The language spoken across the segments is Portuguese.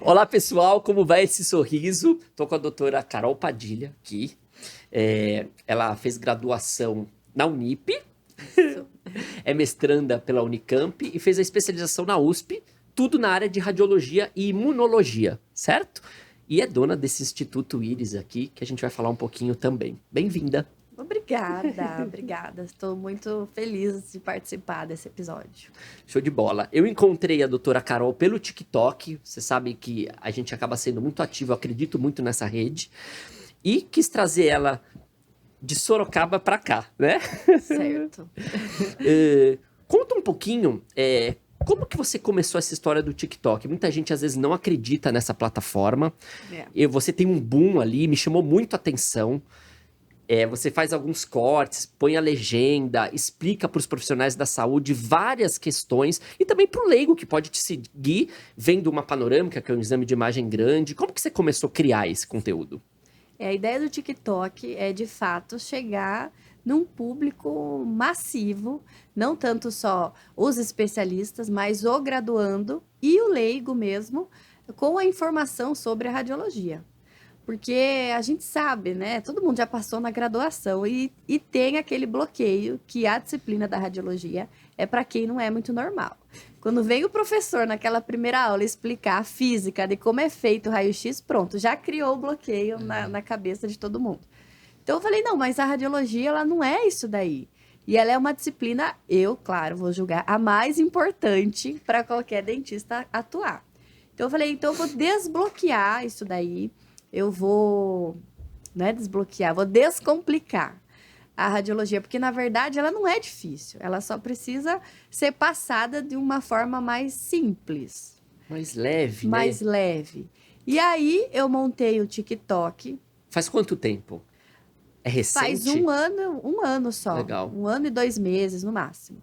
Olá, pessoal, como vai esse sorriso? Tô com a doutora Carol Padilha aqui. Ela fez graduação na Unip, Isso. é mestranda pela Unicamp e fez a especialização na USP, tudo na área de radiologia e imunologia, certo? E é dona desse Instituto Íris aqui, que a gente vai falar um pouquinho também. Bem-vinda! Obrigada. Estou muito feliz de participar desse episódio. Show de bola. Eu encontrei a doutora Carol pelo TikTok. Você sabe que a gente acaba sendo muito ativo, eu acredito muito nessa rede. E quis trazer ela de Sorocaba para cá, né? Certo. Conta um pouquinho, como que você começou essa história do TikTok? Muita gente às vezes não acredita nessa plataforma. Você tem um boom ali, me chamou muito a atenção. Você faz alguns cortes, põe a legenda, explica para os profissionais da saúde várias questões e também para o leigo que pode te seguir vendo uma panorâmica, que é um exame de imagem grande. Como que você começou a criar esse conteúdo? A ideia do TikTok é, de fato, chegar num público massivo, não tanto só os especialistas, mas o graduando e o leigo mesmo, com a informação sobre a radiologia. Porque a gente sabe, né? Todo mundo já passou na graduação e tem aquele bloqueio que a disciplina da radiologia é para quem não é muito normal. Quando vem o professor naquela primeira aula explicar a física de como é feito o raio-x, pronto, já criou o bloqueio na cabeça de todo mundo. Então eu falei, não, mas a radiologia ela não é isso daí. E ela é uma disciplina, claro, vou julgar, a mais importante para qualquer dentista atuar. Então eu falei, então eu vou desbloquear isso daí. Eu vou, não é desbloquear, vou descomplicar a radiologia, porque na verdade ela não é difícil, ela só precisa ser passada de uma forma mais simples. Mais leve, mais né? leve. E aí eu montei o TikTok. Faz quanto tempo? É recente? Faz um ano só. Legal. 1 ano e 2 meses no máximo.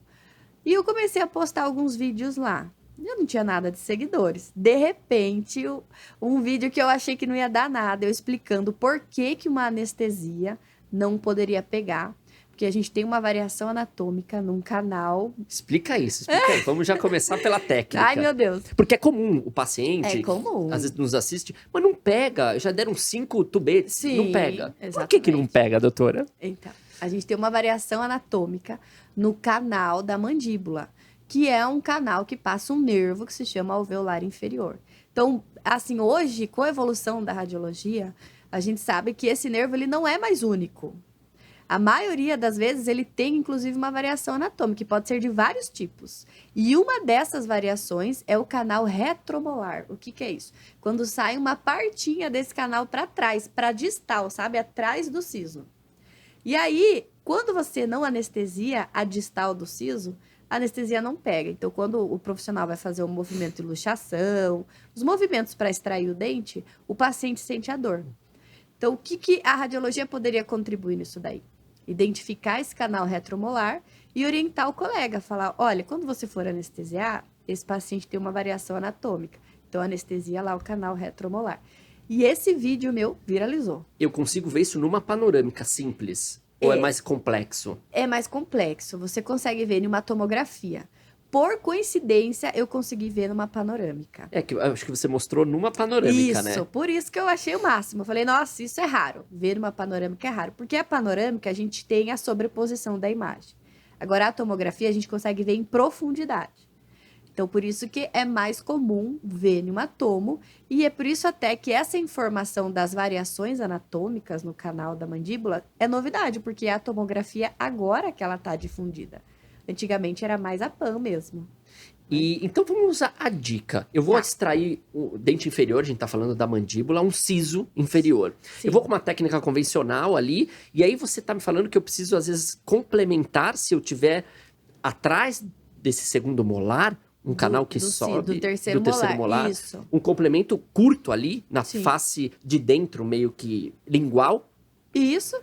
E eu comecei a postar alguns vídeos lá. Eu não tinha nada de seguidores. De repente, um vídeo que eu achei que não ia dar nada, eu explicando por que uma anestesia não poderia pegar. Porque a gente tem uma variação anatômica num canal. Explica aí. Vamos já começar pela técnica. Ai, meu Deus. Porque é comum o paciente, É comum. às vezes nos assiste, mas não pega. Já deram 5 tubetes, Sim, não pega. exatamente. Por que não pega, doutora? Então, a gente tem uma variação anatômica no canal da mandíbula, que é um canal que passa um nervo que se chama alveolar inferior. Então, assim, hoje, com a evolução da radiologia, a gente sabe que esse nervo ele não é mais único. A maioria das vezes ele tem, inclusive, uma variação anatômica, que pode ser de vários tipos. E uma dessas variações é o canal retromolar. O que é isso? Quando sai uma partinha desse canal para trás, para distal, sabe? Atrás do siso. E aí, quando você não anestesia a distal do siso, a anestesia não pega. Então, quando o profissional vai fazer um movimento de luxação, os movimentos para extrair o dente, o paciente sente a dor. Então, o que a radiologia poderia contribuir nisso daí? Identificar esse canal retromolar e orientar o colega, falar, olha, quando você for anestesiar, esse paciente tem uma variação anatômica. Então, anestesia lá o canal retromolar. E esse vídeo meu viralizou. Eu consigo ver isso numa panorâmica simples? Ou é mais complexo? É mais complexo. Você consegue ver numa tomografia. Por coincidência, eu consegui ver numa panorâmica. Eu acho que você mostrou numa panorâmica, né? Isso, por isso que eu achei o máximo. Eu falei, nossa, isso é raro. Ver uma panorâmica é raro. Porque a panorâmica, a gente tem a sobreposição da imagem. Agora, a tomografia, a gente consegue ver em profundidade. Então, por isso que é mais comum ver numa tomo. E é por isso até que essa informação das variações anatômicas no canal da mandíbula é novidade. Porque é a tomografia agora que ela está difundida. Antigamente era mais a PAN mesmo. E então vamos usar a dica. Eu vou extrair o dente inferior, a gente tá falando da mandíbula, um siso inferior. Sim. Eu vou com uma técnica convencional ali, e aí você tá me falando que eu preciso, às vezes, complementar se eu tiver atrás desse segundo molar, um canal que sobe do terceiro molar. Isso. Um complemento curto ali, na Sim. face de dentro, meio que lingual. Isso.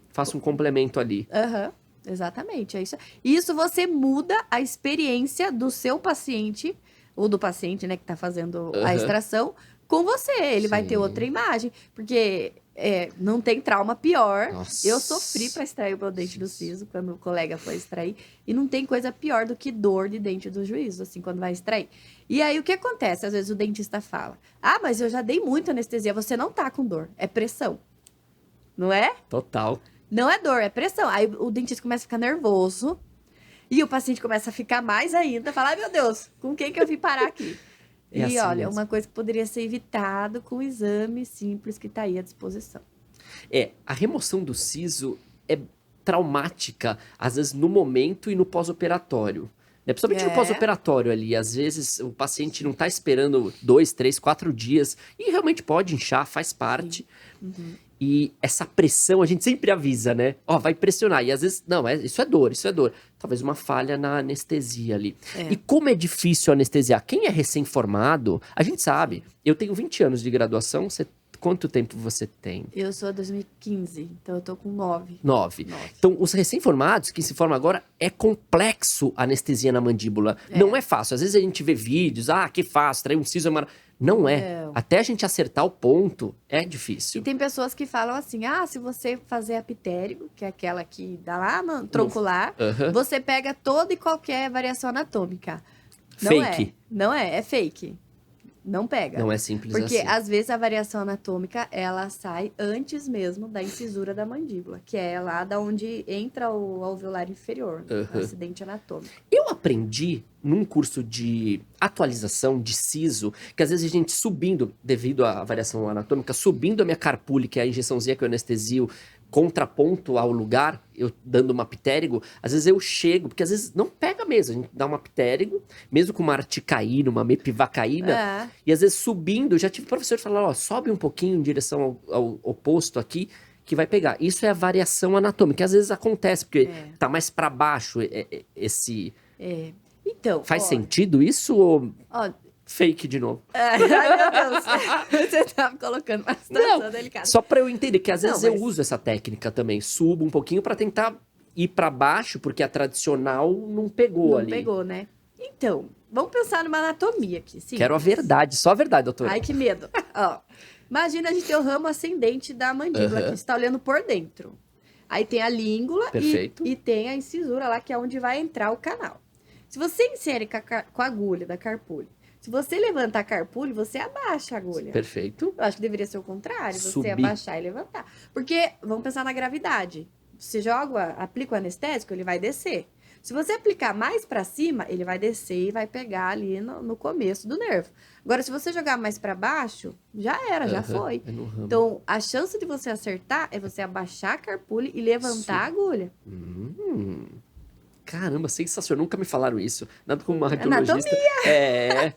Faço um complemento ali. Aham. Exatamente, é isso. Isso você muda a experiência do seu paciente, ou do paciente, né, que tá fazendo a extração, com você. Ele vai ter outra imagem, porque não tem trauma pior. Nossa. Eu sofri para extrair o meu dente do siso, quando o colega foi extrair. E não tem coisa pior do que dor de dente do juízo, assim, quando vai extrair. E aí, o que acontece? Às vezes o dentista fala, mas eu já dei muita anestesia, você não tá com dor, é pressão. Não é? Total. Não é dor, é pressão. Aí o dentista começa a ficar nervoso. E o paciente começa a ficar mais ainda. Fala, ai meu Deus, com quem que eu vim parar aqui? É assim olha, mesmo. uma coisa que poderia ser evitado com um exame simples que tá aí à disposição. A remoção do siso é traumática, às vezes no momento e no pós-operatório. Né? Principalmente no pós-operatório ali. Às vezes o paciente não tá esperando 2, 3, 4 dias. E realmente pode inchar, faz parte. Uhum. E essa pressão, a gente sempre avisa, né? Vai pressionar. E às vezes, não, isso é dor, isso é dor. Talvez uma falha na anestesia ali. E como é difícil anestesiar? Quem é recém-formado, a gente sabe. Eu tenho 20 anos de graduação, quanto tempo você tem? Eu sou 2015, então eu tô com 9. 9. Então, os recém-formados que se formam agora, é complexo a anestesia na mandíbula. Não é fácil. Às vezes a gente vê vídeos, que fácil, trair um siso é maravilhoso. Não é. Até a gente acertar o ponto, é difícil. E tem pessoas que falam assim, se você fazer a ptérigo, que é aquela que dá lá no troncular, você pega toda e qualquer variação anatômica. Fake. Não é fake. Não pega. Não é simples assim. Porque, às vezes, a variação anatômica, ela sai antes mesmo da incisura da mandíbula, que é lá da onde entra o alveolar inferior, o acidente anatômico. Eu aprendi num curso de atualização de siso, que às vezes a gente subindo, devido à variação anatômica, subindo a minha carpule, que é a injeçãozinha que eu anestesio, contraponto ao lugar, eu dando uma ptérigo, às vezes eu chego, porque às vezes não pega mesmo, a gente dá uma ptérigo, mesmo com uma articaína, uma mepivacaína, e às vezes subindo, já tive professor que falou, sobe um pouquinho em direção ao oposto aqui, que vai pegar. Isso é a variação anatômica, que às vezes acontece, porque tá mais para baixo esse... Então, faz sentido isso ou fake de novo? Ai, meu Deus. Você tá me colocando uma situação delicada. Só pra eu entender que às vezes eu uso essa técnica também. Subo um pouquinho pra tentar ir pra baixo, porque a tradicional não pegou ali. Não pegou, né? Então, vamos pensar numa anatomia aqui. Simples. Quero a verdade, só a verdade, doutora. Ai, que medo. Imagina a gente ter o ramo ascendente da mandíbula, que está olhando por dentro. Aí tem a língula e tem a incisura lá, que é onde vai entrar o canal. Se você insere com a agulha da carpule, se você levantar a carpule, você abaixa a agulha. Perfeito. Eu acho que deveria ser o contrário, você Subir. abaixar e levantar. Porque, vamos pensar na gravidade. Você aplica o anestésico, ele vai descer. Se você aplicar mais para cima, ele vai descer e vai pegar ali no começo do nervo. Agora, se você jogar mais para baixo, já era, já foi. Então, a chance de você acertar é você abaixar a carpule e levantar a agulha. Caramba, sensacional. Nunca me falaram isso. Nada como uma radiologista. Anatomia!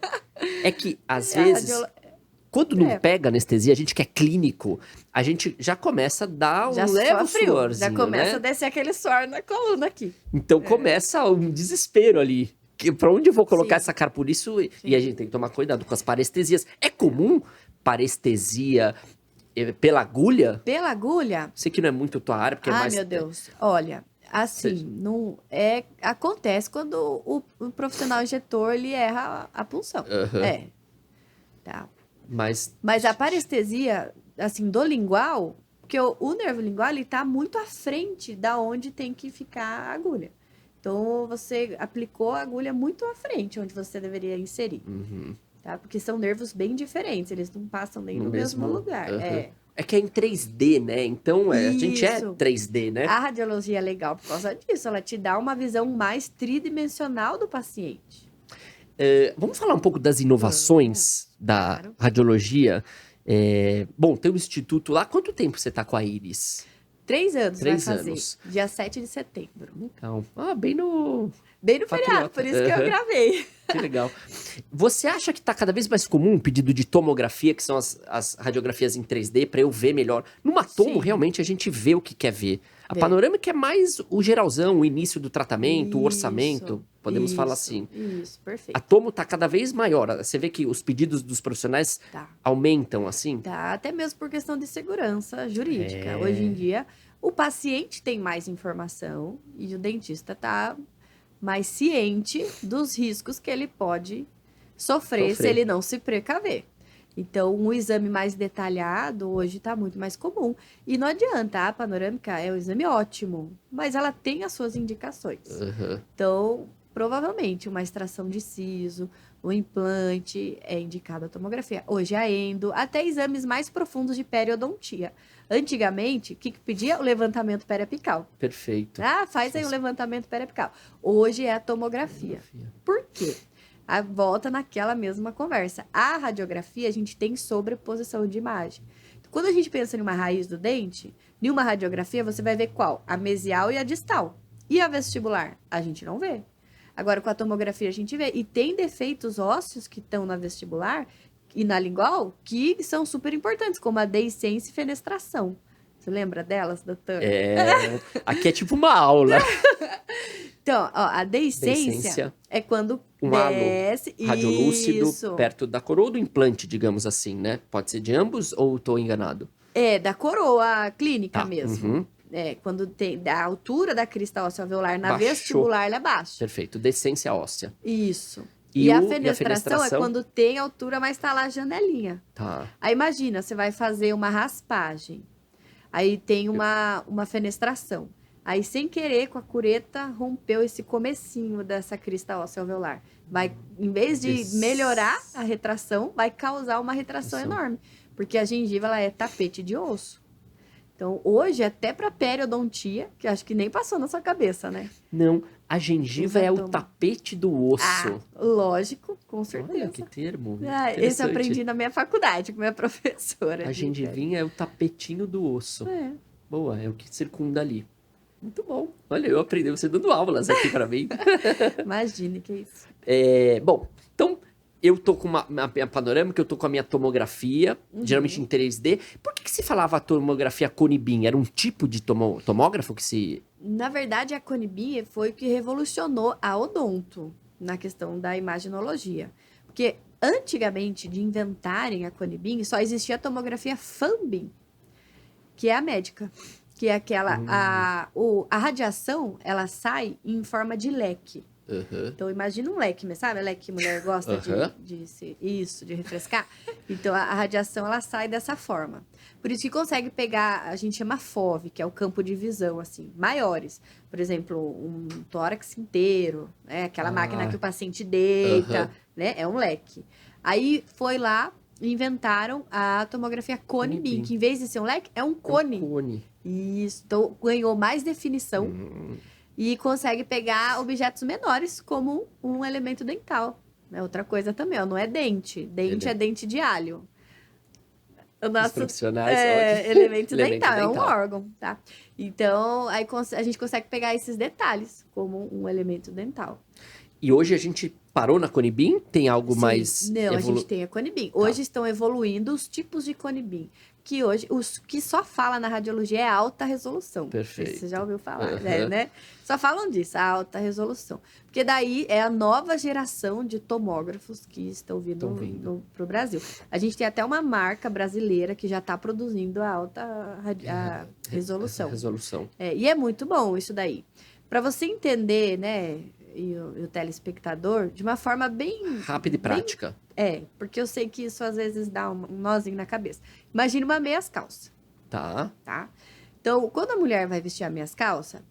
É que, às vezes, quando não pega anestesia, a gente que é clínico, a gente já começa a dar um leve suorzinho, já começa né? a descer aquele suor na coluna aqui. Então começa um desespero ali. Pra onde eu vou colocar essa carpuliço? E a gente tem que tomar cuidado com as parestesias. É comum parestesia pela agulha? Pela agulha? Sei que não é muito tua área, porque é mais... Meu Deus. Olha... Assim, não acontece quando o profissional injetor, ele erra a punção. Tá. Mas a parestesia, assim, do lingual, porque o nervo lingual, ele tá muito à frente da onde tem que ficar a agulha. Então, você aplicou a agulha muito à frente, onde você deveria inserir. Tá? Porque são nervos bem diferentes, eles não passam nem no mesmo lugar. É que é em 3D, né? Então, a gente é 3D, né? A radiologia é legal por causa disso. Ela te dá uma visão mais tridimensional do paciente. Vamos falar um pouco das inovações da radiologia. Bom, tem um instituto lá. Quanto tempo você tá com a Iris? 3 anos 3 vai fazer. anos. Dia 7 de setembro. Legal. Bem no feriado, por isso que eu gravei. Que legal. Você acha que tá cada vez mais comum o pedido de tomografia, que são as radiografias em 3D, para eu ver melhor? Numa tomo, realmente, a gente vê o que quer ver. A panorâmica é mais o geralzão, o início do tratamento, o orçamento. Podemos falar assim. Isso, perfeito. A tomo tá cada vez maior. Você vê que os pedidos dos profissionais aumentam, assim? Tá, até mesmo por questão de segurança jurídica. Hoje em dia, o paciente tem mais informação e o dentista tá mais ciente dos riscos que ele pode sofrer se ele não se precaver. Então, um exame mais detalhado hoje está muito mais comum. E não adianta, a panorâmica é um exame ótimo, mas ela tem as suas indicações. Aham. Então, provavelmente, uma extração de siso, o implante é indicado a tomografia. Hoje a endo, até exames mais profundos de periodontia. Antigamente, o que pedia? O levantamento periapical. Perfeito. Ah, faz aí o levantamento periapical. Hoje é a tomografia. Por quê? A volta naquela mesma conversa. A radiografia, a gente tem sobreposição de imagem. Quando a gente pensa em uma raiz do dente, em uma radiografia, você vai ver qual? A mesial e a distal. E a vestibular? A gente não vê. Agora, com a tomografia, a gente vê. E tem defeitos ósseos que estão na vestibular e na lingual que são super importantes, como a deiscência e fenestração. Você lembra delas, doutor? Aqui é tipo uma aula. Então, ó, a deiscência Deiscência. é quando Um halo desce. radiolúcido Isso. perto da coroa do implante, digamos assim, né? Pode ser de ambos ou estou enganado? É, da coroa clínica Tá. mesmo. Uhum. É, quando tem da altura da crista óssea alveolar na Baixou. vestibular, ela é baixa. Perfeito. Decência óssea. Isso. E E a a fenestração é fenestração? quando tem altura, mas tá lá a janelinha. Tá. Aí imagina, você vai fazer uma raspagem. Aí tem uma fenestração. Aí, sem querer, com a cureta, rompeu esse comecinho dessa crista óssea alveolar. Vai, em vez de melhorar a retração, vai causar uma retração enorme. Porque a gengiva, ela é tapete de osso. Então, hoje, até para periodontia, que acho que nem passou na sua cabeça, né? Não, a gengiva é o tapete do osso. Ah, lógico, com certeza. Olha que termo. Ah, esse eu interessante. aprendi na minha faculdade, com minha professora. A gengivinha é o tapetinho do osso. É. Boa, é o que circunda ali. Muito bom. Olha, eu aprendi você dando aulas aqui para mim. Imagine que é isso. Bom, então eu tô com a minha panorâmica, eu tô com a minha tomografia, geralmente em 3D. Por que se falava tomografia Cone-Beam? Era um tipo de tomógrafo que se... Na verdade, a Cone-Beam foi o que revolucionou a odonto na questão da imaginologia. Porque antigamente, de inventarem a Cone-Beam, só existia a tomografia Fan-Beam, que é a médica. Que é aquela... A radiação, ela sai em forma de leque. Uhum. Então, imagina um leque, sabe? Leque que mulher gosta de refrescar. Então, a radiação, ela sai dessa forma. Por isso que consegue pegar, a gente chama FOV, que é o campo de visão, assim, maiores. Por exemplo, um tórax inteiro, né? Aquela máquina que o paciente deita, né? É um leque. Aí, foi lá, inventaram a tomografia Cone-Beam, que em vez de ser um leque, é um cone. Um cone. Isso. Então, ganhou mais definição. E consegue pegar objetos menores como um elemento dental. É outra coisa também, ó, não é dente. Dente é dente de alho. O nosso profissionais, elemento dental, é um órgão, tá? Então, aí a gente consegue pegar esses detalhes como um elemento dental. E hoje a gente parou na Cone-Beam? Tem algo mais... Não, a gente tem a Cone-Beam. Hoje estão evoluindo os tipos de Cone-Beam. Que hoje, os que só fala na radiologia é alta resolução. Perfeito. Você já ouviu falar, né? Só falam disso, a alta resolução. Porque daí é a nova geração de tomógrafos que estão vindo para o Brasil. A gente tem até uma marca brasileira que já está produzindo a alta resolução. E é muito bom isso daí. Para você entender, né, e o telespectador, de uma forma bem... rápida e prática. Porque eu sei que isso às vezes dá um nozinho na cabeça. Imagina uma meias calça. Tá. Então, quando a mulher vai vestir a meias calça,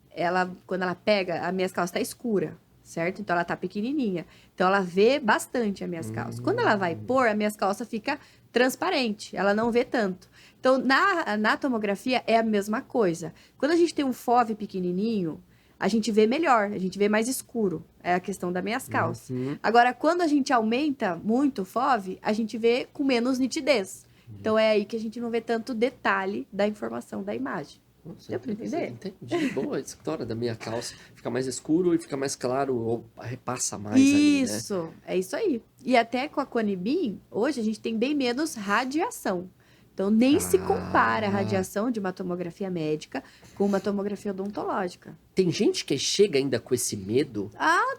quando ela pega, a meias calça tá escura, certo? Então, ela tá pequenininha. Então, ela vê bastante a meias calça. Quando ela vai pôr, a meias calça fica transparente. Ela não vê tanto. Então, na tomografia, é a mesma coisa. Quando a gente tem um FOV pequenininho, a gente vê melhor, a gente vê mais escuro. É a questão da meias calças. Agora, quando a gente aumenta muito o FOV, a gente vê com menos nitidez. Então, é aí que a gente não vê tanto detalhe da informação da imagem. Nossa, deu pra entender? Entendi. Boa a história da minha calça. Fica mais escuro e fica mais claro, ou repassa mais ali, né? Isso, é isso aí. E até com a Cone-Beam, hoje a gente tem bem menos radiação. Então, nem se compara a radiação de uma tomografia médica com uma tomografia odontológica. Tem gente que chega ainda com esse medo?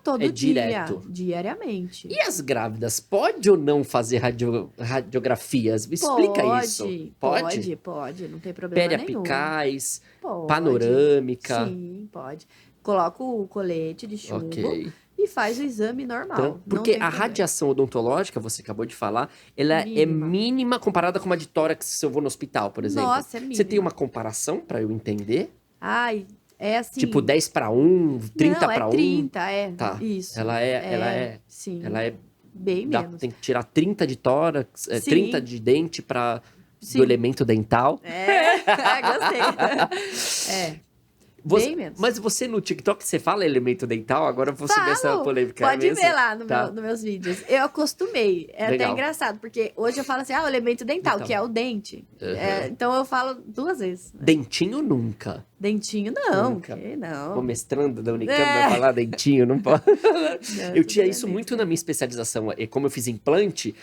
Todo dia. Direto. Diariamente. E as grávidas, pode ou não fazer radiografias? Me explica isso. Pode, não tem problema periapicais, nenhum. panorâmica. Sim, pode. Coloca o colete de chumbo. e faz o exame normal. Então, não porque tem a problema. radiação odontológica, você acabou de falar, ela é mínima comparada com uma de tórax se eu vou no hospital, por exemplo. Nossa, é mínima. Você tem uma comparação para eu entender? Ai, é assim... Tipo 10:1, 30 não, para 1? 30, é. Tá. Isso. Sim. Ela é bem menos. tem que tirar 30 de tórax, 30 de dente do elemento dental. Gostei. Bem menos. Mas você no TikTok, você fala elemento dental? Agora eu vou subir essa polêmica. Pode mesmo? ver lá nos meus vídeos. Eu acostumei. É Legal. até engraçado, porque hoje eu falo assim, o elemento dental, que é o dente. Uhum. Então eu falo 2 vezes. Dentinho nunca. Dentinho não. Nunca. Não. O mestrando da Unicamp vai falar dentinho, não pode. Eu tinha isso muito na minha especialização. E como eu fiz implante,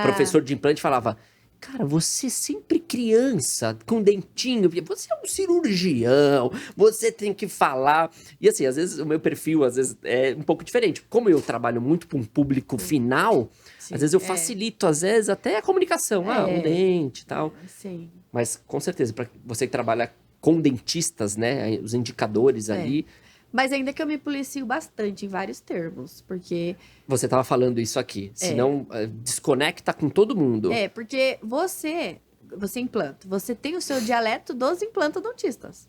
professor de implante falava... Cara, você sempre criança, com dentinho, você é um cirurgião, você tem que falar. E assim, às vezes o meu perfil é um pouco diferente. Como eu trabalho muito para um público final, às vezes eu facilito, às vezes, até a comunicação. Um dente e tal. Sim. Mas com certeza, para você que trabalha com dentistas, né, os indicadores ali... Mas ainda que eu me policio bastante em vários termos, porque... Você estava falando isso aqui, senão desconecta com todo mundo. Porque você implanta, você tem o seu dialeto dos implantodontistas.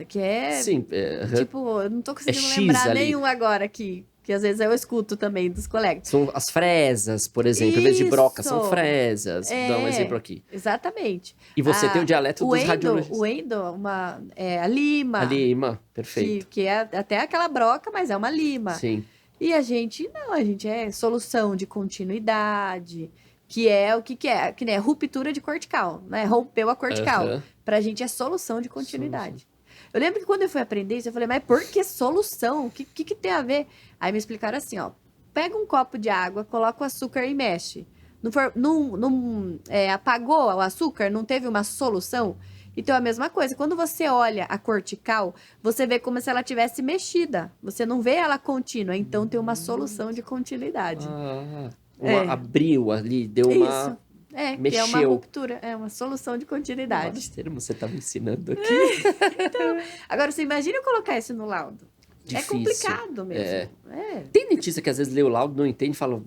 Que é... Sim. Tipo, eu não tô conseguindo X lembrar ali. nenhum agora aqui. Que às vezes eu escuto também dos colegas. São as fresas, por exemplo. Em vez de broca, são fresas. Dá um exemplo aqui. Exatamente. E você tem o dialeto dos radiologistas. O endo, a lima. A lima, perfeito. Que é até aquela broca, mas é uma lima. Sim. E a gente é solução de continuidade, que é o que é? Que nem ruptura de cortical, né? Rompeu a cortical. Pra gente é solução de continuidade. Eu lembro que quando eu fui aprender isso, eu falei, mas por que solução? O que tem a ver? Aí me explicaram assim, pega um copo de água, coloca o açúcar e mexe. Apagou o açúcar, não teve uma solução? Então, é a mesma coisa. Quando você olha a cortical, você vê como se ela tivesse mexida. Você não vê ela contínua. Então, tem uma solução de continuidade. Abriu ali, deu uma... Isso. Mexeu. Que é uma ruptura. É uma solução de continuidade. Quais termos você tá me ensinando aqui? Então, agora, você imagina eu colocar isso no laudo. Difícil. É complicado mesmo. Tem dentista que às vezes lê o laudo, não entende e fala...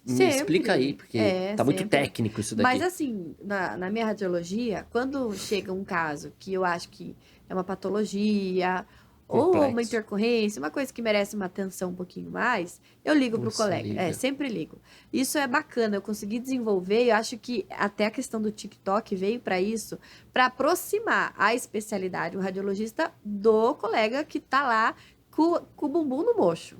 Me explica aí, porque tá muito técnico isso daqui. Mas assim, na minha radiologia, quando chega um caso que eu acho que é uma patologia ou uma intercorrência, uma coisa que merece uma atenção um pouquinho mais, eu ligo pro colega. Sempre ligo. Isso é bacana, eu consegui desenvolver, eu acho que até a questão do TikTok veio para isso, para aproximar a especialidade, o radiologista, do colega que tá lá com o bumbum no mocho.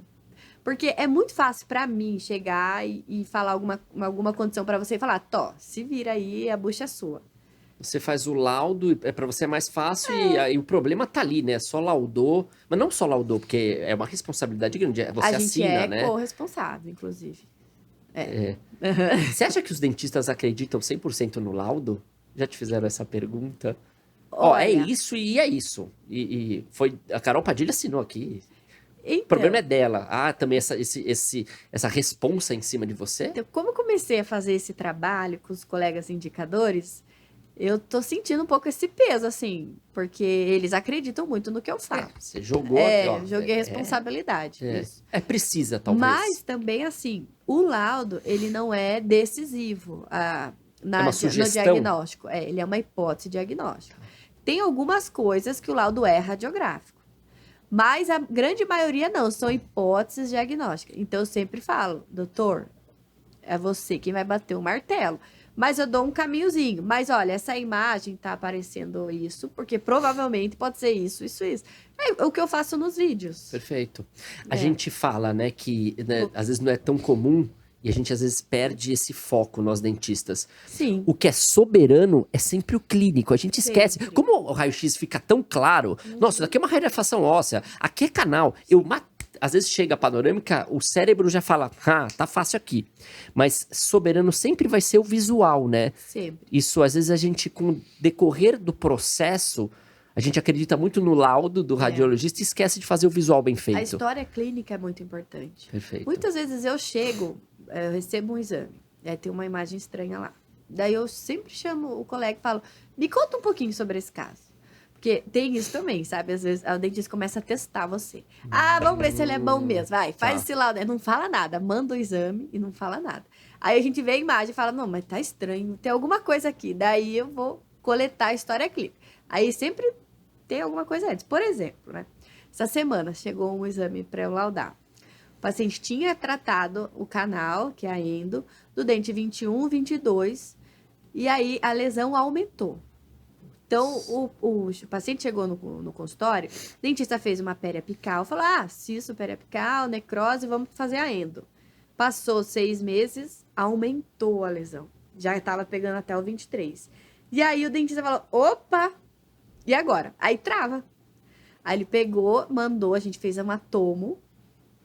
Porque é muito fácil para mim chegar e falar alguma condição para você e falar, se vira aí, a bucha é sua. Você faz o laudo, para você é mais fácil e aí o problema tá ali, né? Só laudou, mas não só laudou, porque é uma responsabilidade grande, você assina, né? A gente é corresponsável, inclusive. Você acha que os dentistas acreditam 100% no laudo? Já te fizeram essa pergunta? Olha, é isso e é isso. E foi, a Carol Padilha assinou aqui. Então, o problema é dela. Também essa responsa em cima de você? Então, como eu comecei a fazer esse trabalho com os colegas indicadores, eu tô sentindo um pouco esse peso, assim, porque eles acreditam muito no que eu faço. Você jogou aqui, joguei responsabilidade. Isso. Precisa, talvez. Mas também, assim, o laudo, ele não é decisivo uma sugestão. no diagnóstico. Ele é uma hipótese diagnóstica. Tem algumas coisas que o laudo é radiográfico. Mas a grande maioria não, são hipóteses diagnósticas. Então, eu sempre falo, doutor, é você quem vai bater o martelo. Mas eu dou um caminhozinho. Mas, olha, essa imagem tá aparecendo isso, porque provavelmente pode ser isso, isso, isso. É o que eu faço nos vídeos. Perfeito. A gente fala, né, que às vezes não é tão comum e a gente às vezes perde esse foco, nós dentistas. Sim. O que é soberano é sempre o clínico. A gente esquece. Como o raio-x fica tão claro. Nossa, isso aqui é uma refação óssea. Aqui é canal. Às vezes chega a panorâmica, o cérebro já fala, tá fácil aqui. Mas soberano sempre vai ser o visual, né? Sempre. Isso, às vezes, a gente, com o decorrer do processo, a gente acredita muito no laudo do radiologista e esquece de fazer o visual bem feito. A história clínica é muito importante. Perfeito. Muitas vezes eu recebo um exame, tem uma imagem estranha lá. Daí eu sempre chamo o colega e falo, me conta um pouquinho sobre esse caso. Porque tem isso também, sabe? Às vezes o dentista começa a testar você. Ah, vamos ver se ele é bom mesmo. Vai, faz esse laudo. Não fala nada. Manda o exame e não fala nada. Aí a gente vê a imagem e fala, não, mas tá estranho. Tem alguma coisa aqui. Daí eu vou coletar a história clínica. Aí sempre tem alguma coisa antes. Por exemplo, né? Essa semana chegou um exame para eu laudar. O paciente tinha tratado o canal, que é a endo, do dente 21, 22, e aí a lesão aumentou. Então, o paciente chegou no consultório, o dentista fez uma periapical, falou, cisto periapical, necrose, vamos fazer a endo. Passou 6 meses, aumentou a lesão. Já estava pegando até o 23. E aí o dentista falou, opa, e agora? Aí trava. Aí ele pegou, mandou, a gente fez hematomo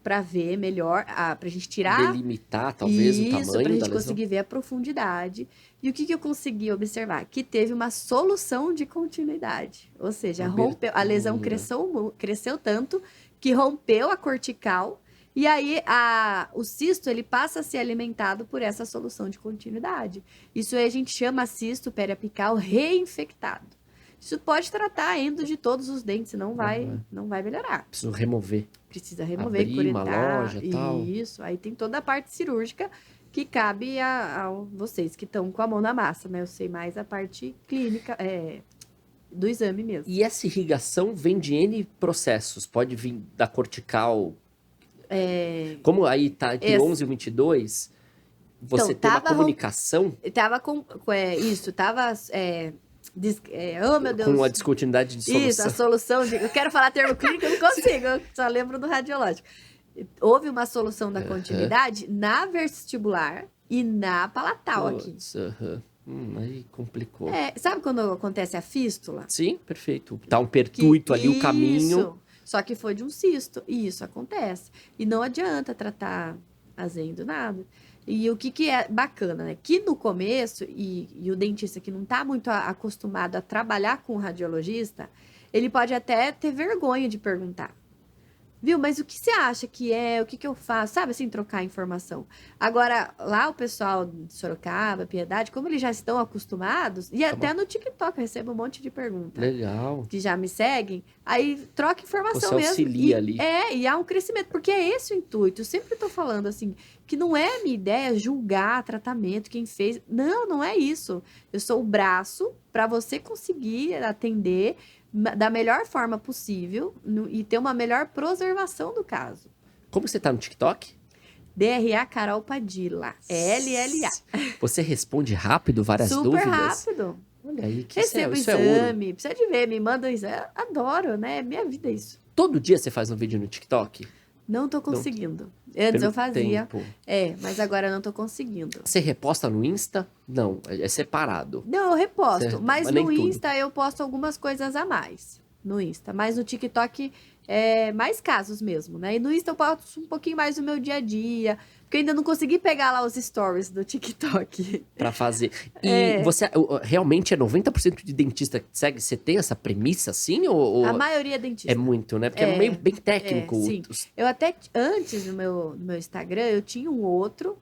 para ver melhor, pra gente tirar... Delimitar, talvez, o tamanho da lesão. Isso, pra gente conseguir ver a profundidade. E o que eu consegui observar? Que teve uma solução de continuidade. Ou seja, rompeu, a lesão cresceu tanto que rompeu a cortical. E aí, o cisto, ele passa a ser alimentado por essa solução de continuidade. Isso aí a gente chama cisto periapical reinfectado. Isso pode tratar a endo de todos os dentes, não vai melhorar. Precisa remover. Precisa remover, abrir uma loja e tal. Isso, aí tem toda a parte cirúrgica que cabe a vocês que estão com a mão na massa, né? Eu sei mais a parte clínica, do exame mesmo. E essa irrigação vem de N processos? Pode vir da cortical? Como aí tá entre 11 e 22, você tem uma comunicação? Oh, meu Deus. Com a descontinuidade de solução. Isso, a solução de... Eu quero falar termo clínico, eu não consigo, eu só lembro do radiológico. Houve uma solução da continuidade na vestibular e na palatal aqui. Aí complicou. Sabe quando acontece a fístula? Sim, perfeito. Tá um pertuito ali, o caminho. Isso, só que foi de um cisto, e isso acontece. E não adianta tratar azendo, nada. E o que é bacana, né? Que no começo, e o dentista que não está muito acostumado a trabalhar com o radiologista, ele pode até ter vergonha de perguntar. Viu, mas o que você acha que é? O que eu faço? Sabe, assim, trocar informação. Agora, lá o pessoal de Sorocaba, Piedade, como eles já estão acostumados, e até no TikTok eu recebo um monte de perguntas. Legal. Que já me seguem, aí troca informação mesmo. Você auxilia ali. E há um crescimento, porque é esse o intuito. Eu sempre estou falando assim, que não é minha ideia julgar tratamento, quem fez. Não é isso. Eu sou o braço para você conseguir atender da melhor forma possível e ter uma melhor preservação do caso. Como você tá no TikTok? DRA Carol Padilla. LLA. Você responde rápido várias dúvidas? Super rápido. Olha aí, que recebo isso exame. Precisa de ver, me manda o exame. Adoro, né? Minha vida é isso. Todo dia você faz um vídeo no TikTok? Não tô conseguindo. Antes eu fazia. Tempo. Mas agora não tô conseguindo. Você reposta no Insta? Não, é separado. Não, eu reposto. Mas no Insta tudo. eu posto algumas coisas a mais. No Insta. Mas no TikTok é mais casos mesmo, né? E no Insta eu posto um pouquinho mais do meu dia a dia. Porque eu ainda não consegui pegar lá os stories do TikTok. Pra fazer. E você realmente é 90% de dentista que segue? Você tem essa premissa assim? Ou a maioria é dentista. É muito, né? Porque é meio bem técnico. Sim. Eu até, antes no meu Instagram, eu tinha um outro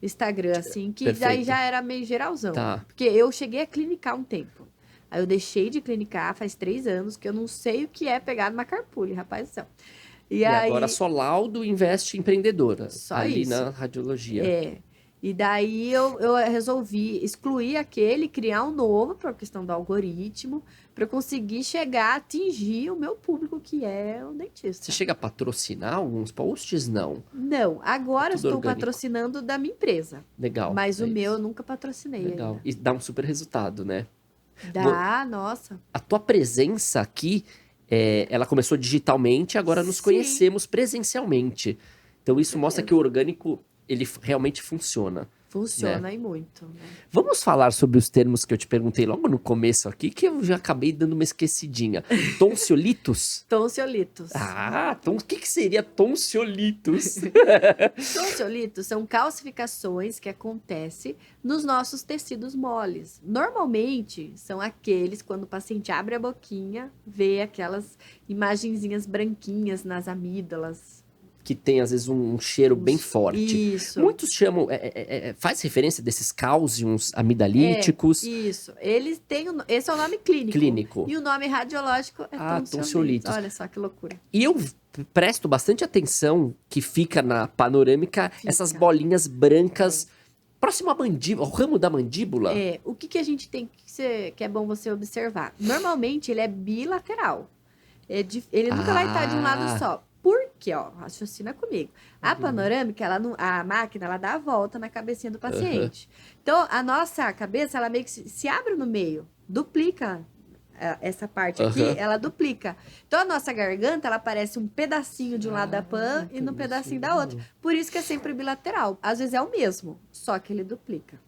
Instagram, assim, que daí já era meio geralzão. Tá. Porque eu cheguei a clinicar um tempo. Aí eu deixei de clinicar faz 3 anos, que eu não sei o que é pegar numa carpule, rapaz do céu. E aí, agora só laudo investe empreendedora. Só ali isso. Na radiologia. E daí eu resolvi excluir aquele, criar um novo, por questão do algoritmo, para eu conseguir chegar a atingir o meu público, que é o dentista. Você chega a patrocinar alguns posts? Não. Não, agora eu estou orgânico. Patrocinando da minha empresa. Legal. Mas o meu eu nunca patrocinei. Legal. Ainda. E dá um super resultado, né? Dá, nossa. A tua presença aqui, ela começou digitalmente, agora nos conhecemos presencialmente. Então isso mostra que o orgânico, ele realmente funciona. Funciona, né? E muito. Né? Vamos falar sobre os termos que eu te perguntei logo no começo aqui, que eu já acabei dando uma esquecidinha. Tonsiolitos? Tonsiolitos. O que seria tonsiolitos? Tonsiolitos são calcificações que acontecem nos nossos tecidos moles. Normalmente, são aqueles quando o paciente abre a boquinha, vê aquelas imagenzinhas branquinhas nas amígdalas. que tem, às vezes, um cheiro bem forte. Isso. Muitos chamam... faz referência desses cáuseos amidalíticos. Isso. Eles têm... Esse é o nome clínico. E o nome radiológico é tonsiolitos. Olha só que loucura. E eu presto bastante atenção que fica na panorâmica essas bolinhas brancas próximo à mandíbula, ao ramo da mandíbula. O que a gente tem que é bom você observar? Normalmente, ele é bilateral. Ele nunca vai estar de um lado só. Por quê? Ó, raciocina comigo. A panorâmica, a máquina, ela dá a volta na cabecinha do paciente. Então, a nossa cabeça, ela meio que se abre no meio, duplica essa parte aqui, ela duplica. Então, a nossa garganta, ela parece um pedacinho de um lado da pan e no pedacinho da outra. Por isso que é sempre bilateral. Às vezes é o mesmo, só que ele duplica.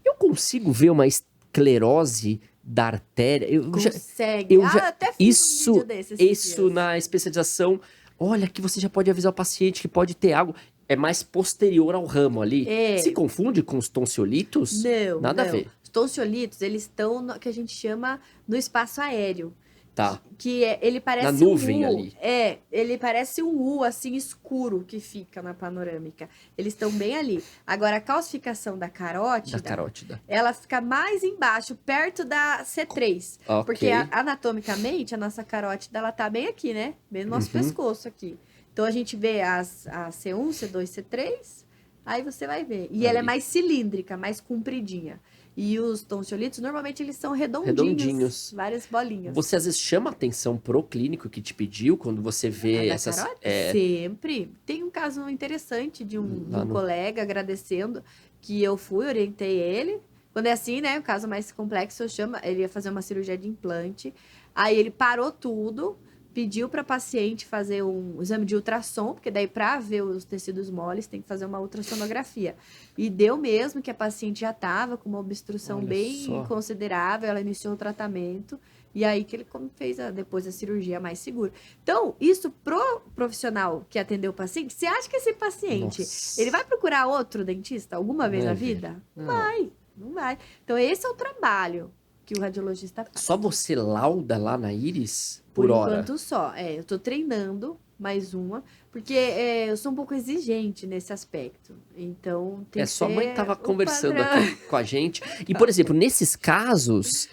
Eu consigo ver uma esclerose da artéria? Consegue. Eu já até fiz um vídeo desses Isso na especialização. Olha, que você já pode avisar o paciente que pode ter algo. É mais posterior ao ramo ali. Se confunde com os tonsiolitos? Não, Nada a ver. Os tonsiolitos, eles estão no que a gente chama no espaço aéreo. Tá. Ele parece na nuvem um U. Ali. Ele parece um U, assim, escuro que fica na panorâmica. Eles estão bem ali. Agora, a calcificação da carótida. Ela fica mais embaixo, perto da C3. Okay. Porque anatomicamente, a nossa carótida, ela tá bem aqui, né? Bem no nosso pescoço aqui. Então, a gente vê a C1, C2, C3, aí você vai ver. E ela é mais cilíndrica, mais compridinha. E os tonsiolitos, normalmente, eles são redondinhos. Várias bolinhas. Você, às vezes, chama atenção pro clínico que te pediu, quando você vê essas... Sempre. Tem um caso interessante de um colega agradecendo que eu orientei ele. Quando é assim, né, o caso mais complexo, ele ia fazer uma cirurgia de implante. Aí ele parou tudo, pediu para a paciente fazer um exame de ultrassom, porque daí para ver os tecidos moles tem que fazer uma ultrassonografia. E deu mesmo que a paciente já estava com uma obstrução bem considerável, ela iniciou o tratamento, e aí que ele fez depois a cirurgia mais segura. Então, isso pro profissional que atendeu o paciente, você acha que esse paciente, ele vai procurar outro dentista alguma vez na vida? Não vai. Então, esse é o trabalho que o radiologista faz. Só você lauda lá na íris por hora? Por enquanto só. Eu tô treinando mais uma, porque eu sou um pouco exigente nesse aspecto. Então, tem que ser sua mãe tava conversando aqui com a gente. E, por exemplo, nesses casos,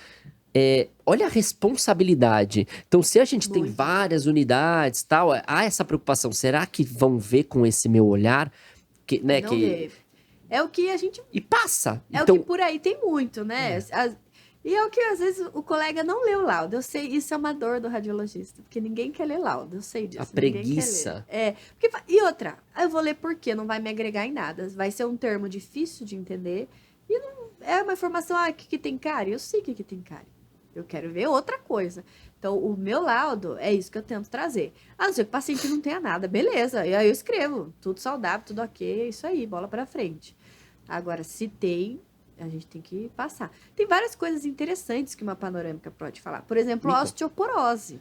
olha a responsabilidade. Então, se a gente tem várias unidades, tal, há essa preocupação. Será que vão ver com esse meu olhar? Vê. É o que a gente... E passa. É então... o que por aí tem muito, né? E é o que, às vezes, o colega não lê o laudo. Eu sei, isso é uma dor do radiologista, porque ninguém quer ler laudo, eu sei disso. A preguiça. E outra, eu vou ler por quê? Não vai me agregar em nada. Vai ser um termo difícil de entender. E não é uma informação, que tem cárie? Eu sei que tem cárie. Eu quero ver outra coisa. Então, o meu laudo é isso que eu tento trazer. A não ser que o paciente não tenha nada, beleza. E aí eu escrevo, tudo saudável, tudo ok, é isso aí, bola pra frente. Agora, se tem... A gente tem que passar. Tem várias coisas interessantes que uma panorâmica pode falar. Por exemplo, osteoporose.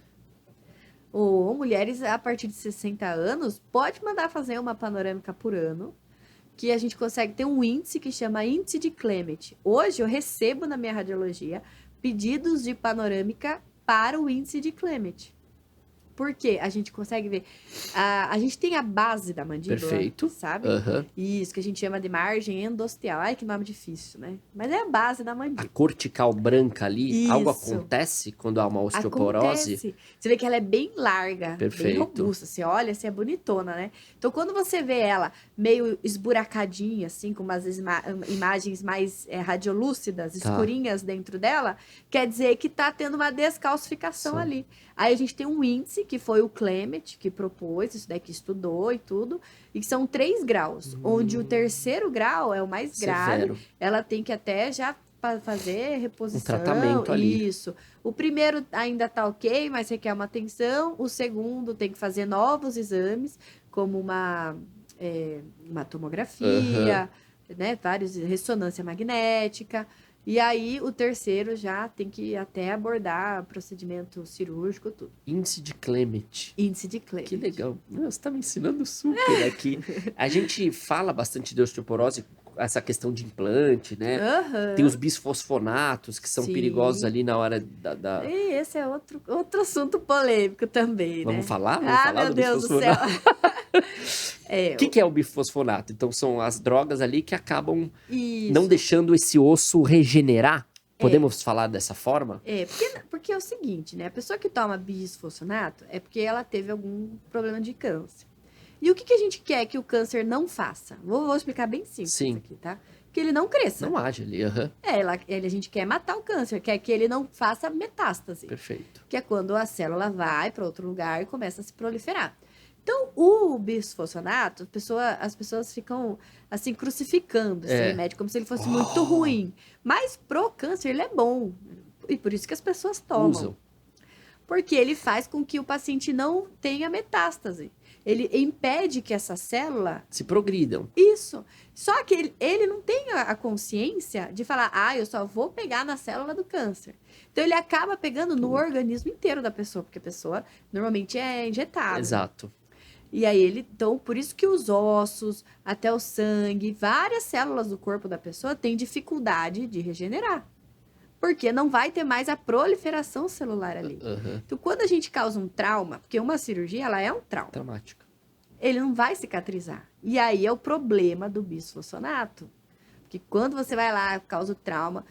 Ou mulheres a partir de 60 anos pode mandar fazer uma panorâmica por ano, que a gente consegue ter um índice que chama índice de Clement. Hoje eu recebo na minha radiologia pedidos de panorâmica para o índice de Clement. Por quê? A gente consegue ver. A gente tem a base da mandíbula. Perfeito. Sabe? Isso, que a gente chama de margem endosteal. Ai, que nome difícil, né? Mas é a base da mandíbula. A cortical branca ali, isso. Algo acontece quando há uma osteoporose? Acontece. Você vê que ela é bem larga, perfeito, bem robusta. Você olha, assim, é bonitona, né? Então, quando você vê ela meio esburacadinha, assim, com umas imagens mais radiolúcidas, escurinhas dentro dela, quer dizer que tá tendo uma descalcificação ali. Aí a gente tem um índice, que foi o Clement, que propôs, isso daí que estudou e tudo, e que são 3 graus, onde o 3º grau é o mais grave, ela tem que até já fazer reposição. Um tratamento ali. Isso. O primeiro ainda tá ok, mas requer uma atenção. O segundo tem que fazer novos exames, como uma tomografia, né, ressonância magnética. E aí, o 3º já tem que até abordar procedimento cirúrgico, tudo. Índice de Clement. Índice de Clement. Que legal. Você tá me ensinando super aqui. A gente fala bastante de osteoporose, essa questão de implante, né? Tem os bisfosfonatos, que são perigosos ali na hora da... E esse é outro assunto polêmico também, né? Vamos falar? Vamos falar meu do Deus do céu. O que é o bifosfonato? Então, são as drogas ali que acabam Isso. não deixando esse osso regenerar? Podemos falar dessa forma? Porque é o seguinte, né? A pessoa que toma bisfosfonato é porque ela teve algum problema de câncer. E o que a gente quer que o câncer não faça? Vou explicar bem simples aqui, tá? Que ele não cresça. Não age ali, A gente quer matar o câncer, quer que ele não faça metástase. Perfeito. Que é quando a célula vai para outro lugar e começa a se proliferar. Então, o bisfosfonato, as pessoas ficam, assim, crucificando esse remédio, como se ele fosse muito ruim. Mas pro câncer ele é bom. E por isso que as pessoas tomam. Usam. Porque ele faz com que o paciente não tenha metástase. Ele impede que essa célula... se progridam. Isso. Só que ele não tem a consciência de falar, eu só vou pegar na célula do câncer. Então, ele acaba pegando no organismo inteiro da pessoa, porque a pessoa normalmente é injetada. Exato. E aí, então, por isso que os ossos, até o sangue, várias células do corpo da pessoa têm dificuldade de regenerar. Porque não vai ter mais a proliferação celular ali. Então, quando a gente causa um trauma, porque uma cirurgia, ela é um trauma. Traumática. Ele não vai cicatrizar. E aí é o problema do bisfosfonato. Porque quando você vai lá, causa o trauma,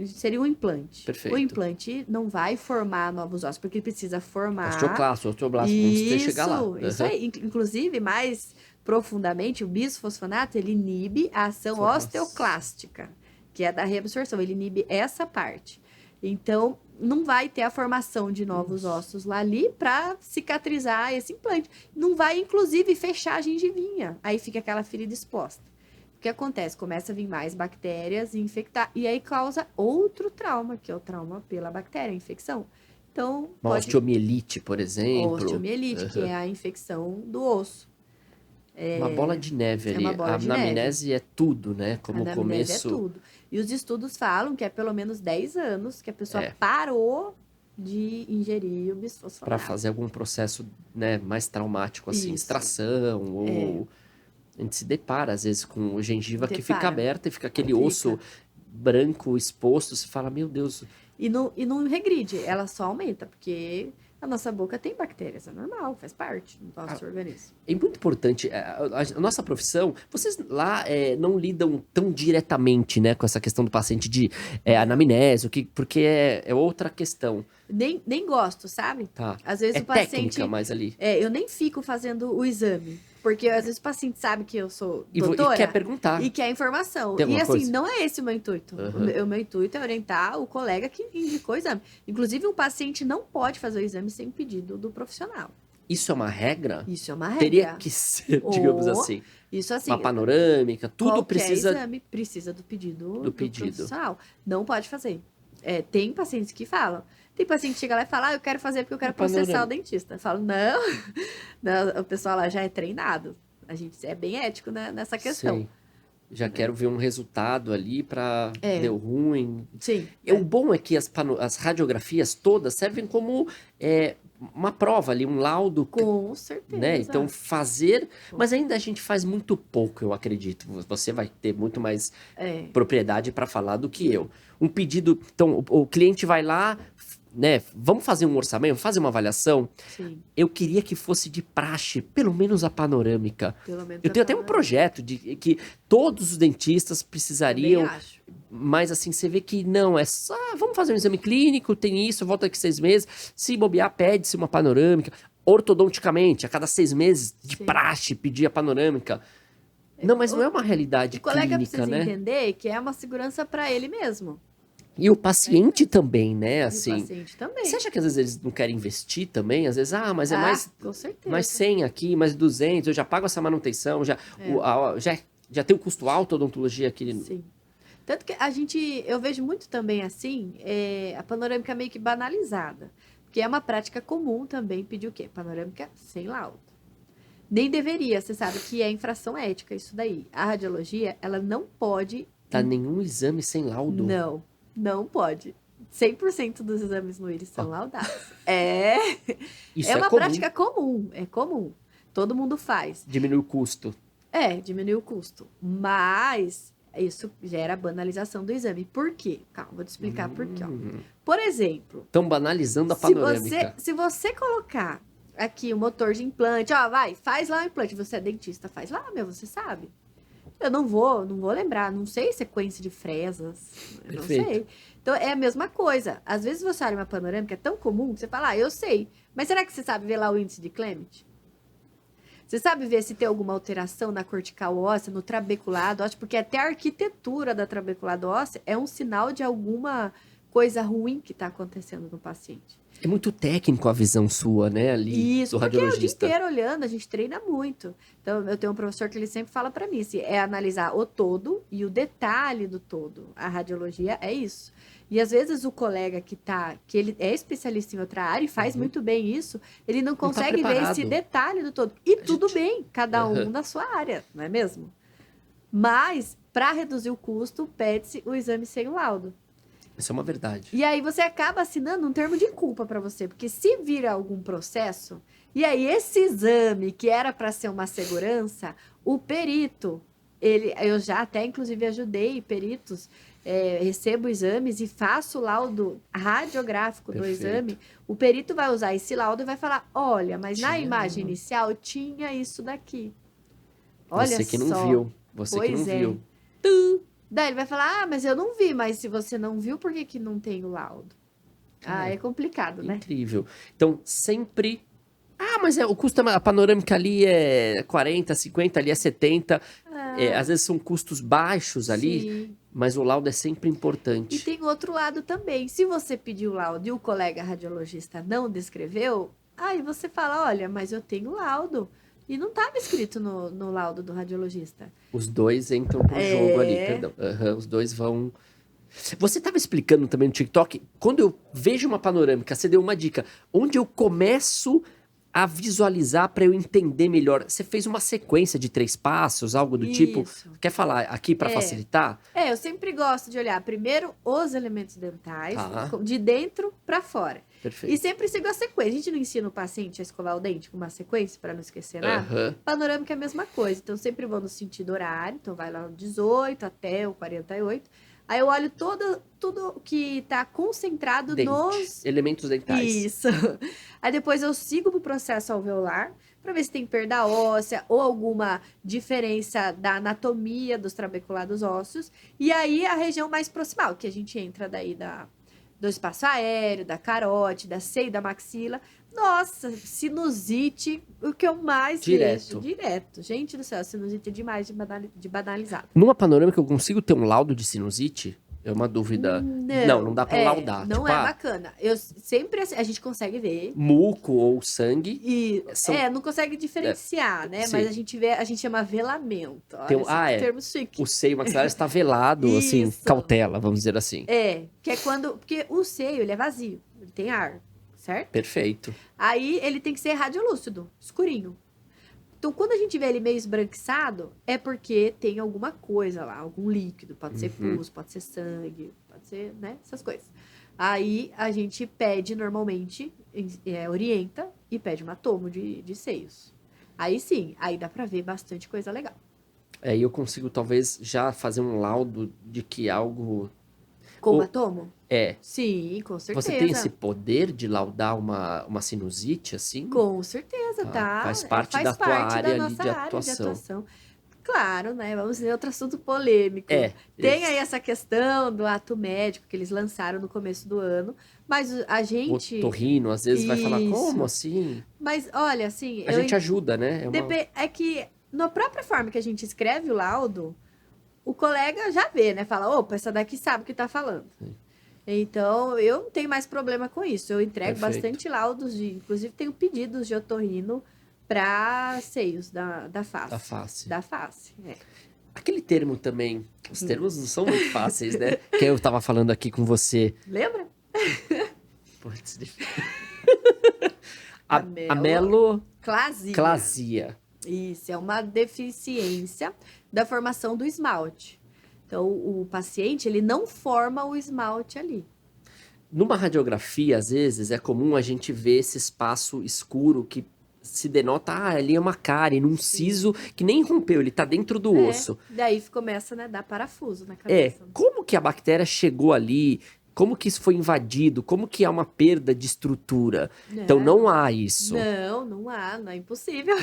seria um implante. Perfeito. O implante não vai formar novos ossos, porque precisa formar... Osteoclasto, vamos chegar lá. Isso aí. Inclusive, mais profundamente, o bisfosfonato, ele inibe a ação osteoclástica, que é da reabsorção. Ele inibe essa parte. Então, não vai ter a formação de novos ossos lá ali para cicatrizar esse implante. Não vai, inclusive, fechar a gengivinha. Aí fica aquela ferida exposta. O que acontece? Começa a vir mais bactérias e infectar. E aí causa outro trauma, que é o trauma pela bactéria, a infecção. Então, uma osteomielite, por exemplo. Osteomielite, que é a infecção do osso. Uma bola de neve ali. A anamnese é tudo, né? Como a começo. É tudo. E os estudos falam que é pelo menos 10 anos que a pessoa parou de ingerir o bisfosfonato. Para fazer algum processo, né, mais traumático, assim, extração, ou a gente se depara, às vezes, com o gengiva que fica aberta e fica aquele osso branco exposto, você fala, meu Deus. E não regride, ela só aumenta, porque a nossa boca tem bactérias, é normal, faz parte do nosso organismo. É muito importante, a nossa profissão, vocês lá não lidam tão diretamente, né, com essa questão do paciente de anamnese, porque é outra questão. Nem gosto, sabe? Tá. Às vezes o paciente... técnica mais ali. Eu nem fico fazendo o exame, porque às vezes o paciente sabe que eu sou doutora. E quer perguntar. E quer informação. E assim, coisa? Não é esse o meu intuito. O meu intuito é orientar o colega que indicou o exame. Inclusive, um paciente não pode fazer o exame sem pedido do profissional. Isso é uma regra? Isso é uma regra. Teria que ser, digamos assim. Isso assim. Uma panorâmica, tudo precisa... exame precisa do pedido do profissional. Não pode fazer. Tem pacientes que falam. Tem paciente que chega lá e fala, eu quero fazer porque eu quero processar o dentista. Eu falo, não, o pessoal lá já é treinado. A gente é bem ético nessa questão. Sim. Já quero ver um resultado ali para deu ruim. Sim. O bom é que as radiografias todas servem como uma prova ali, um laudo. Com certeza. Né? Então, fazer... Mas ainda a gente faz muito pouco, eu acredito. Você vai ter muito mais propriedade para falar do que eu. Um pedido... Então, o cliente vai lá... Né? Vamos fazer um orçamento, fazer uma avaliação. Sim. Eu queria que fosse de praxe, pelo menos a panorâmica. Eu tenho até um projeto de que todos os dentistas precisariam. Mas assim, você vê que não, é só. Vamos fazer um exame clínico, tem isso, volta daqui 6 meses. Se bobear, pede-se uma panorâmica. Ortodonticamente, a cada 6 meses, de praxe, pedir a panorâmica. Não, mas não é uma realidade clínica, né? O colega precisa entender que é uma segurança para ele mesmo. E o paciente também, né? Assim, o paciente também. Você acha que às vezes eles não querem investir também? Às vezes, mas é mais, com certeza. mais 100 aqui, mais 200, eu já pago essa manutenção, já tem o custo alto a odontologia aqui. Sim. Tanto que eu vejo muito também assim, a panorâmica meio que banalizada. Porque é uma prática comum também pedir o quê? Panorâmica sem laudo. Nem deveria, você sabe que é infração ética isso daí. A radiologia, ela não pode... Tá nenhum exame sem laudo? Não pode. 100% dos exames no íris são laudados. Isso uma comum. prática comum. É comum. Todo mundo faz. Diminui o custo. Diminui o custo. Mas isso gera banalização do exame. Por quê? Calma, vou te explicar por quê. Ó. Por exemplo... Estão banalizando a panorâmica. Se você colocar aqui o motor de implante, ó, vai, faz lá o implante. Você é dentista, faz lá, você sabe. Eu não vou lembrar, não sei sequência de fresas, eu não sei. Então, é a mesma coisa. Às vezes você olha uma panorâmica, é tão comum que você fala, eu sei. Mas será que você sabe ver lá o índice de Clement? Você sabe ver se tem alguma alteração na cortical óssea, no trabeculado ósseo? Porque até a arquitetura da trabeculado óssea é um sinal de alguma coisa ruim que está acontecendo no paciente. É muito técnico a visão sua, né, ali, Isso, do porque é o dia radiologista. inteiro olhando, a gente treina muito. Então, eu tenho um professor que ele sempre fala para mim, é analisar o todo e o detalhe do todo. A radiologia é isso. E às vezes o colega que ele é especialista em outra área e faz muito bem isso, ele não consegue ver esse detalhe do todo. E tudo bem, cada um na sua área, não é mesmo? Mas, para reduzir o custo, pede-se o exame sem o laudo. Isso é uma verdade. E aí você acaba assinando um termo de culpa para você, porque se vir algum processo, e aí esse exame que era para ser uma segurança, o perito, eu já até inclusive ajudei peritos, recebo exames e faço o laudo radiográfico do exame, o perito vai usar esse laudo e vai falar, olha, mas na imagem inicial tinha isso daqui. Olha você que não só. Viu. Você que não viu. Daí ele vai falar, mas eu não vi, mas se você não viu, por que não tem o laudo? É complicado, né? Incrível. Então, sempre... mas o custo, a panorâmica ali é 40, 50, ali é 70. Às vezes são custos baixos ali, sim, mas o laudo é sempre importante. E tem outro lado também. Se você pediu o laudo e o colega radiologista não descreveu, aí você fala, olha, mas eu tenho laudo. E não estava escrito no laudo do radiologista. Os dois entram pro jogo ali, perdão. Os dois vão... Você estava explicando também no TikTok, quando eu vejo uma panorâmica, você deu uma dica, onde eu começo a visualizar para eu entender melhor. Você fez uma sequência de 3 passos, algo do tipo. Quer falar aqui para facilitar? Eu sempre gosto de olhar primeiro os elementos dentais, de dentro para fora. Perfeito. E sempre sigo a sequência. A gente não ensina o paciente a escovar o dente com uma sequência para não esquecer nada. Panorâmica é a mesma coisa. Então, sempre vou no sentido horário. Então, vai lá no 18 até o 48. Aí eu olho tudo que está concentrado nos... elementos dentais. Isso. Aí depois eu sigo pro processo alveolar para ver se tem perda óssea ou alguma diferença da anatomia dos trabeculados ósseos. E aí a região mais proximal, que a gente entra daí do espaço aéreo, da carótida, da seio da maxila. Nossa, sinusite, o que eu mais vejo. Direto. Gente do céu, sinusite é demais de banalizado. Numa panorâmica eu consigo ter um laudo de sinusite? É uma dúvida. Não dá pra laudar. Não é bacana. A gente consegue ver. Muco ou sangue. Não consegue diferenciar, né? Sim. Mas a gente chama velamento. Termo chique. O seio maxilar está velado, assim, cautela, vamos dizer assim. Que é porque o seio, ele é vazio, ele tem ar, certo? Perfeito. Aí ele tem que ser radiolúcido, escurinho. Então, quando a gente vê ele meio esbranquiçado, é porque tem alguma coisa lá, algum líquido. Pode ser pus, pode ser sangue, pode ser, né? Essas coisas. Aí, a gente pede, normalmente, orienta e pede uma tomo de seios. Aí, sim, aí dá pra ver bastante coisa legal. Eu consigo, talvez, já fazer um laudo de que algo... Com uma tomo? É. Sim, com certeza. Você tem esse poder de laudar uma sinusite, assim? Com certeza, tá? Faz parte da tua área ali de atuação. Claro, né? Vamos ver outro assunto polêmico. Tem aí essa questão do ato médico que eles lançaram no começo do ano, mas a gente... O torrino, às vezes, vai falar, como assim? Mas, olha, assim... A gente ajuda, né? É que, na própria forma que a gente escreve o laudo, o colega já vê, né? Fala, opa, essa daqui sabe o que tá falando. Sim. Então, eu não tenho mais problema com isso. Eu entrego bastante laudos, inclusive tenho pedidos de otorrino para seios da face. Da face, Aquele termo também, os termos não são muito fáceis, né? Que eu tava falando aqui com você. Lembra? Putz, ameloclasia. Isso, é uma deficiência da formação do esmalte. Então, o paciente, ele não forma o esmalte ali. Numa radiografia, às vezes, é comum a gente ver esse espaço escuro que se denota, ali é uma cárie, num siso que nem rompeu, ele tá dentro do osso. Daí começa, né, a dar parafuso na cabeça. Como que a bactéria chegou ali? Como que isso foi invadido? Como que há uma perda de estrutura? Então não há isso. Não há, não é impossível.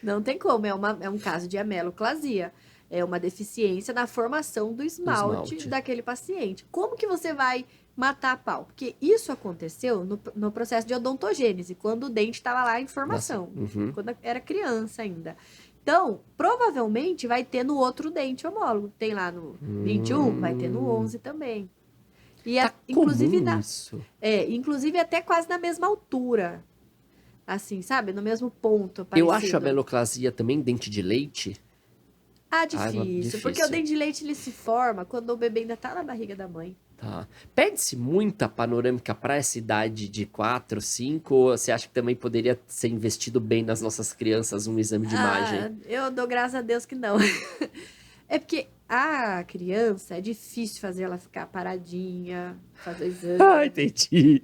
Não tem como, é um caso de ameloclasia. É uma deficiência na formação do esmalte daquele paciente. Como que você vai matar a pau? Porque isso aconteceu no processo de odontogênese, quando o dente estava lá em formação, quando era criança ainda. Então, provavelmente vai ter no outro dente homólogo. Tem lá no 21, vai ter no 11 também. E inclusive isso. Inclusive até quase na mesma altura. Assim, sabe? No mesmo ponto, parecido. Eu acho a ameloclasia também dente de leite. Difícil. Porque o dente de leite ele se forma quando o bebê ainda tá na barriga da mãe. Tá. Pede-se muita panorâmica para essa idade de 4, 5? Ou você acha que também poderia ser investido bem nas nossas crianças um exame de imagem? Eu dou graças a Deus que não. É porque a criança é difícil fazer ela ficar paradinha, fazer o exame. Entendi.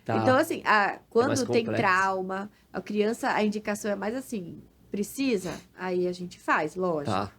Tá. Então, assim, quando tem trauma, a criança, a indicação é mais assim, precisa, aí a gente faz, lógico. Tá.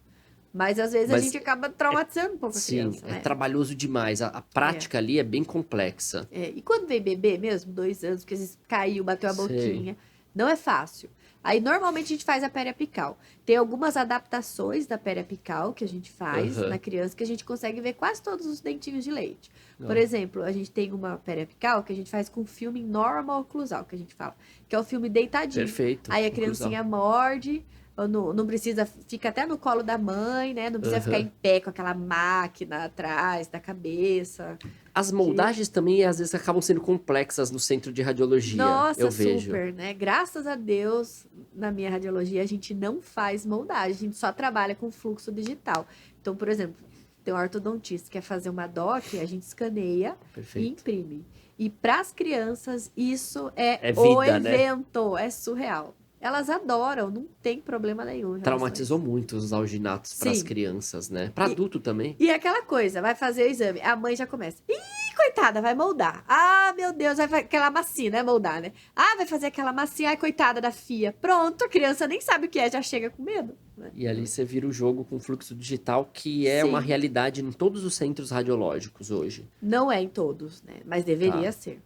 Mas às vezes a gente acaba traumatizando um pouco a criança. Sim, é trabalhoso demais. A prática ali é bem complexa. E quando vem bebê mesmo, 2 anos, porque às vezes caiu, bateu a boquinha, não é fácil. Aí, normalmente, a gente faz a periapical. Tem algumas adaptações da periapical que a gente faz na criança, que a gente consegue ver quase todos os dentinhos de leite. Por exemplo, a gente tem uma periapical que a gente faz com filme normal oclusal, que a gente fala, que é o filme deitadinho. Perfeito. Aí a criancinha morde, não precisa, fica até no colo da mãe, né? Não precisa ficar em pé com aquela máquina atrás da cabeça. As moldagens também, às vezes, acabam sendo complexas no centro de radiologia. Nossa, eu vejo. super, né? Graças a Deus, na minha radiologia, a gente não faz moldagem, a gente só trabalha com fluxo digital. Então, por exemplo, tem um ortodontista que quer fazer uma DOC, a gente escaneia e imprime. E para as crianças, isso é vida, o evento, né? É surreal. Elas adoram, não tem problema nenhum. Traumatizou muito os alginatos para as crianças, né? Para adulto também. E aquela coisa, vai fazer o exame, a mãe já começa. Ih, coitada, vai moldar. Ah, meu Deus, vai fazer aquela massinha, né? Moldar, né? Ah, vai fazer aquela massinha, ai, coitada da FIA. Pronto, a criança nem sabe o que é, já chega com medo. Né? E ali você vira o jogo com fluxo digital, que é uma realidade em todos os centros radiológicos hoje. Não é em todos, né? Mas deveria ser.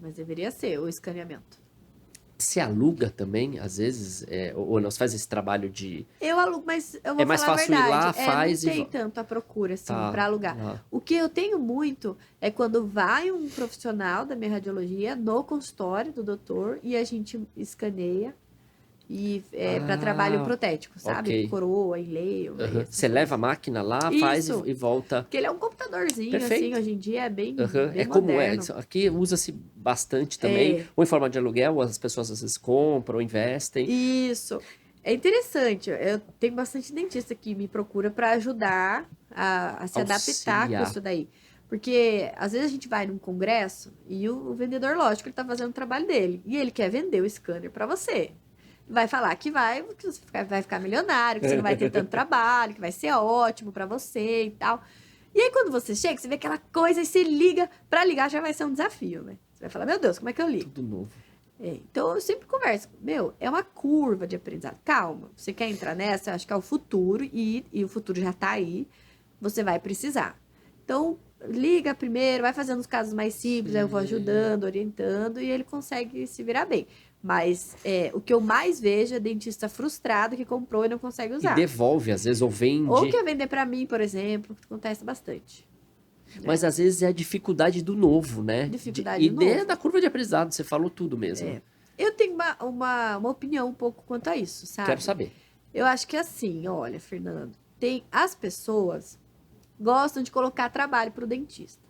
Mas deveria ser o escaneamento. Você aluga também, às vezes, ou não, você faz esse trabalho de... Eu alugo, mas eu vou mais falar fácil a verdade. ir lá, faz não tem tanto a procura, assim, pra alugar. Tá. O que eu tenho muito é quando vai um profissional da minha radiologia no consultório do doutor e a gente escaneia e para trabalho protético, sabe? Coroa, enleio. Você leva a máquina lá, faz e volta. Porque ele é um computadorzinho, assim, hoje em dia é bem, bem é moderno. como aqui usa-se bastante também. Ou em forma de aluguel, as pessoas às vezes compram, investem. Isso. É interessante. Eu tenho bastante dentista que me procura para ajudar a se adaptar com isso daí. Porque, às vezes, a gente vai num congresso e o vendedor, lógico, ele tá fazendo o trabalho dele. E ele quer vender o scanner para você. Vai falar que você vai ficar milionário, que você não vai ter tanto trabalho, que vai ser ótimo para você e tal. E aí, quando você chega, você vê aquela coisa e você liga. Para ligar já vai ser um desafio, né? Você vai falar, meu Deus, como é que eu ligo? Tudo novo. Então, eu sempre converso. É uma curva de aprendizado. Calma, você quer entrar nessa? Eu acho que é o futuro e o futuro já tá aí. Você vai precisar. Então, liga primeiro, vai fazendo os casos mais simples, aí eu vou ajudando, orientando e ele consegue se virar bem. Mas o que eu mais vejo é dentista frustrado que comprou e não consegue usar. E devolve, às vezes, ou vende. Ou quer vender para mim, por exemplo, que acontece bastante. Mas às vezes é a dificuldade do novo, né? Dificuldade do novo. novo. Da curva de aprendizado, você falou tudo mesmo. Eu tenho uma opinião um pouco quanto a isso, sabe? Quero saber. Eu acho que assim, olha, Fernando, as pessoas gostam de colocar trabalho para o dentista.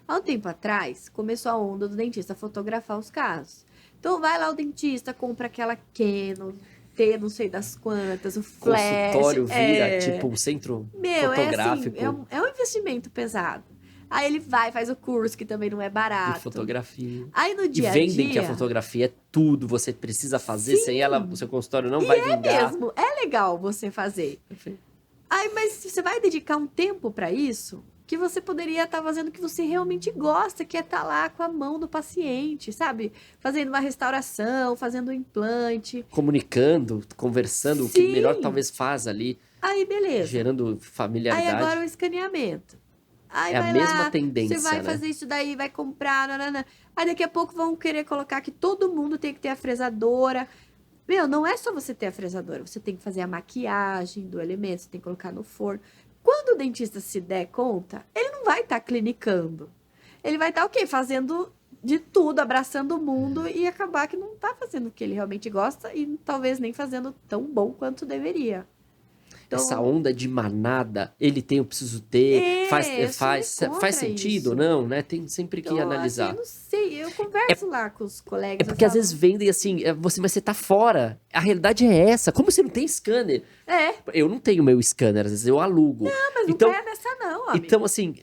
Há um tempo atrás, começou a onda do dentista fotografar os casos. Então, vai lá o dentista, compra aquela Canon, T não sei das quantas, o flash. Consultório vira tipo um centro fotográfico. É um investimento pesado. Aí ele faz o curso, que também não é barato. De fotografia. Aí no dia a dia... E vendem que a fotografia é tudo, você precisa fazer, sem ela o seu consultório não vai vingar. Mesmo, é legal você fazer. Perfeito. Aí, mas você vai dedicar um tempo para isso... que você poderia estar fazendo o que você realmente gosta, que é estar lá com a mão do paciente, sabe? Fazendo uma restauração, fazendo um implante. Comunicando, conversando, o que melhor talvez faz ali. Aí, beleza. Gerando familiaridade. Aí agora o escaneamento. Aí É a vai mesma lá, tendência, você vai né? fazer isso daí, vai comprar, nanana. Aí daqui a pouco vão querer colocar que todo mundo tem que ter a fresadora. Meu, não é só você ter a fresadora, você tem que fazer a maquiagem do elemento, você tem que colocar no forno. Quando o dentista se der conta, ele não vai estar clinicando. Ele vai estar o quê? Fazendo de tudo, abraçando o mundo e acabar que não tá fazendo o que ele realmente gosta e talvez nem fazendo tão bom quanto deveria. Essa Então, onda de manada, ele tem, eu preciso ter, eu sou meio faz contra sentido, isso. não, né? Tem sempre que Então, assim, eu analisar. não sei, eu converso lá com os É colegas, eu porque às falo, vezes vendem assim, mas você tá fora. A realidade é essa. Como você não tem scanner? Eu não tenho meu scanner, às vezes eu alugo. mas não Então, caia nessa não, amigo. então assim,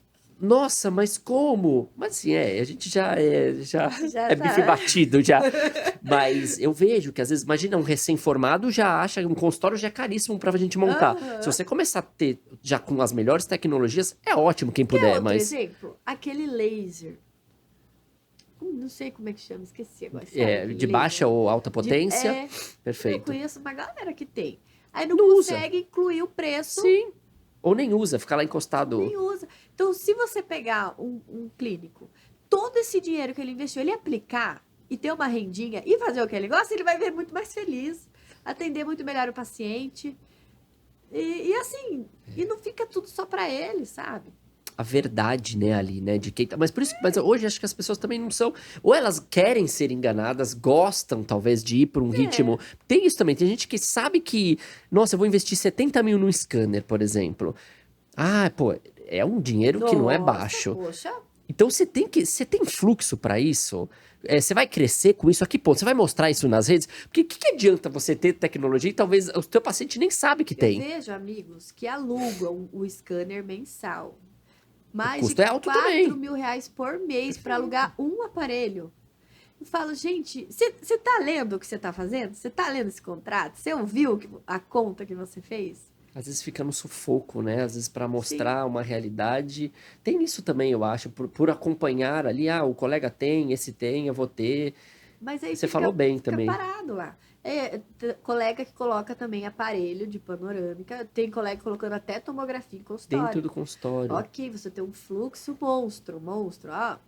nossa, mas como? Mas assim, a gente já Já é tá. bife batido já. Mas eu vejo que às vezes, imagina um recém-formado já acha um consultório já é caríssimo pra gente montar. Aham. Se você começar a ter já com as melhores tecnologias, é ótimo quem Quer puder, outro mas exemplo? Aquele laser. Não sei como é que chama, esqueci agora. Sabe aquele de baixa laser? ou alta potência, Eu perfeito. conheço uma galera que tem. Aí não Não usa. consegue incluir o preço, Sim. Ou nem usa, fica lá encostado. nem usa. Então, se você pegar um clínico, todo esse dinheiro que ele investiu, ele aplicar e ter uma rendinha e fazer o que ele gosta, ele vai ver muito mais feliz, atender muito melhor o paciente. E assim, e não fica tudo só pra ele, sabe? A verdade, né, ali, né, de quem tá... Mas por isso, mas hoje acho que as pessoas também não são... Ou elas querem ser enganadas, gostam, talvez, de ir por um ritmo... Tem isso também, tem gente que sabe que... Nossa, eu vou investir 70 mil num scanner, por exemplo. Ah, pô, é um dinheiro que não é Nossa, baixo. Poxa, Então você tem fluxo pra isso? Você vai crescer com isso? A que ponto? Você vai mostrar isso nas redes? Porque o que adianta você ter tecnologia e talvez o teu paciente nem sabe que eu tem? vejo amigos que alugam o scanner mensal. Mais custo de é alto também. 4 mil reais por mês para alugar um aparelho. Eu falo, gente, você tá lendo o que você tá fazendo? Você tá lendo esse contrato? Você ouviu a conta que você fez? Às vezes fica no sufoco, né? Às vezes para mostrar uma realidade. Tem isso também, eu acho, por acompanhar ali, o colega tem, esse tem, eu vou ter. Mas aí Você falou bem fica também. parado lá. Colega que coloca também aparelho de panorâmica. Tem colega colocando até tomografia em consultório. Dentro do consultório. Ok, você tem um fluxo monstro,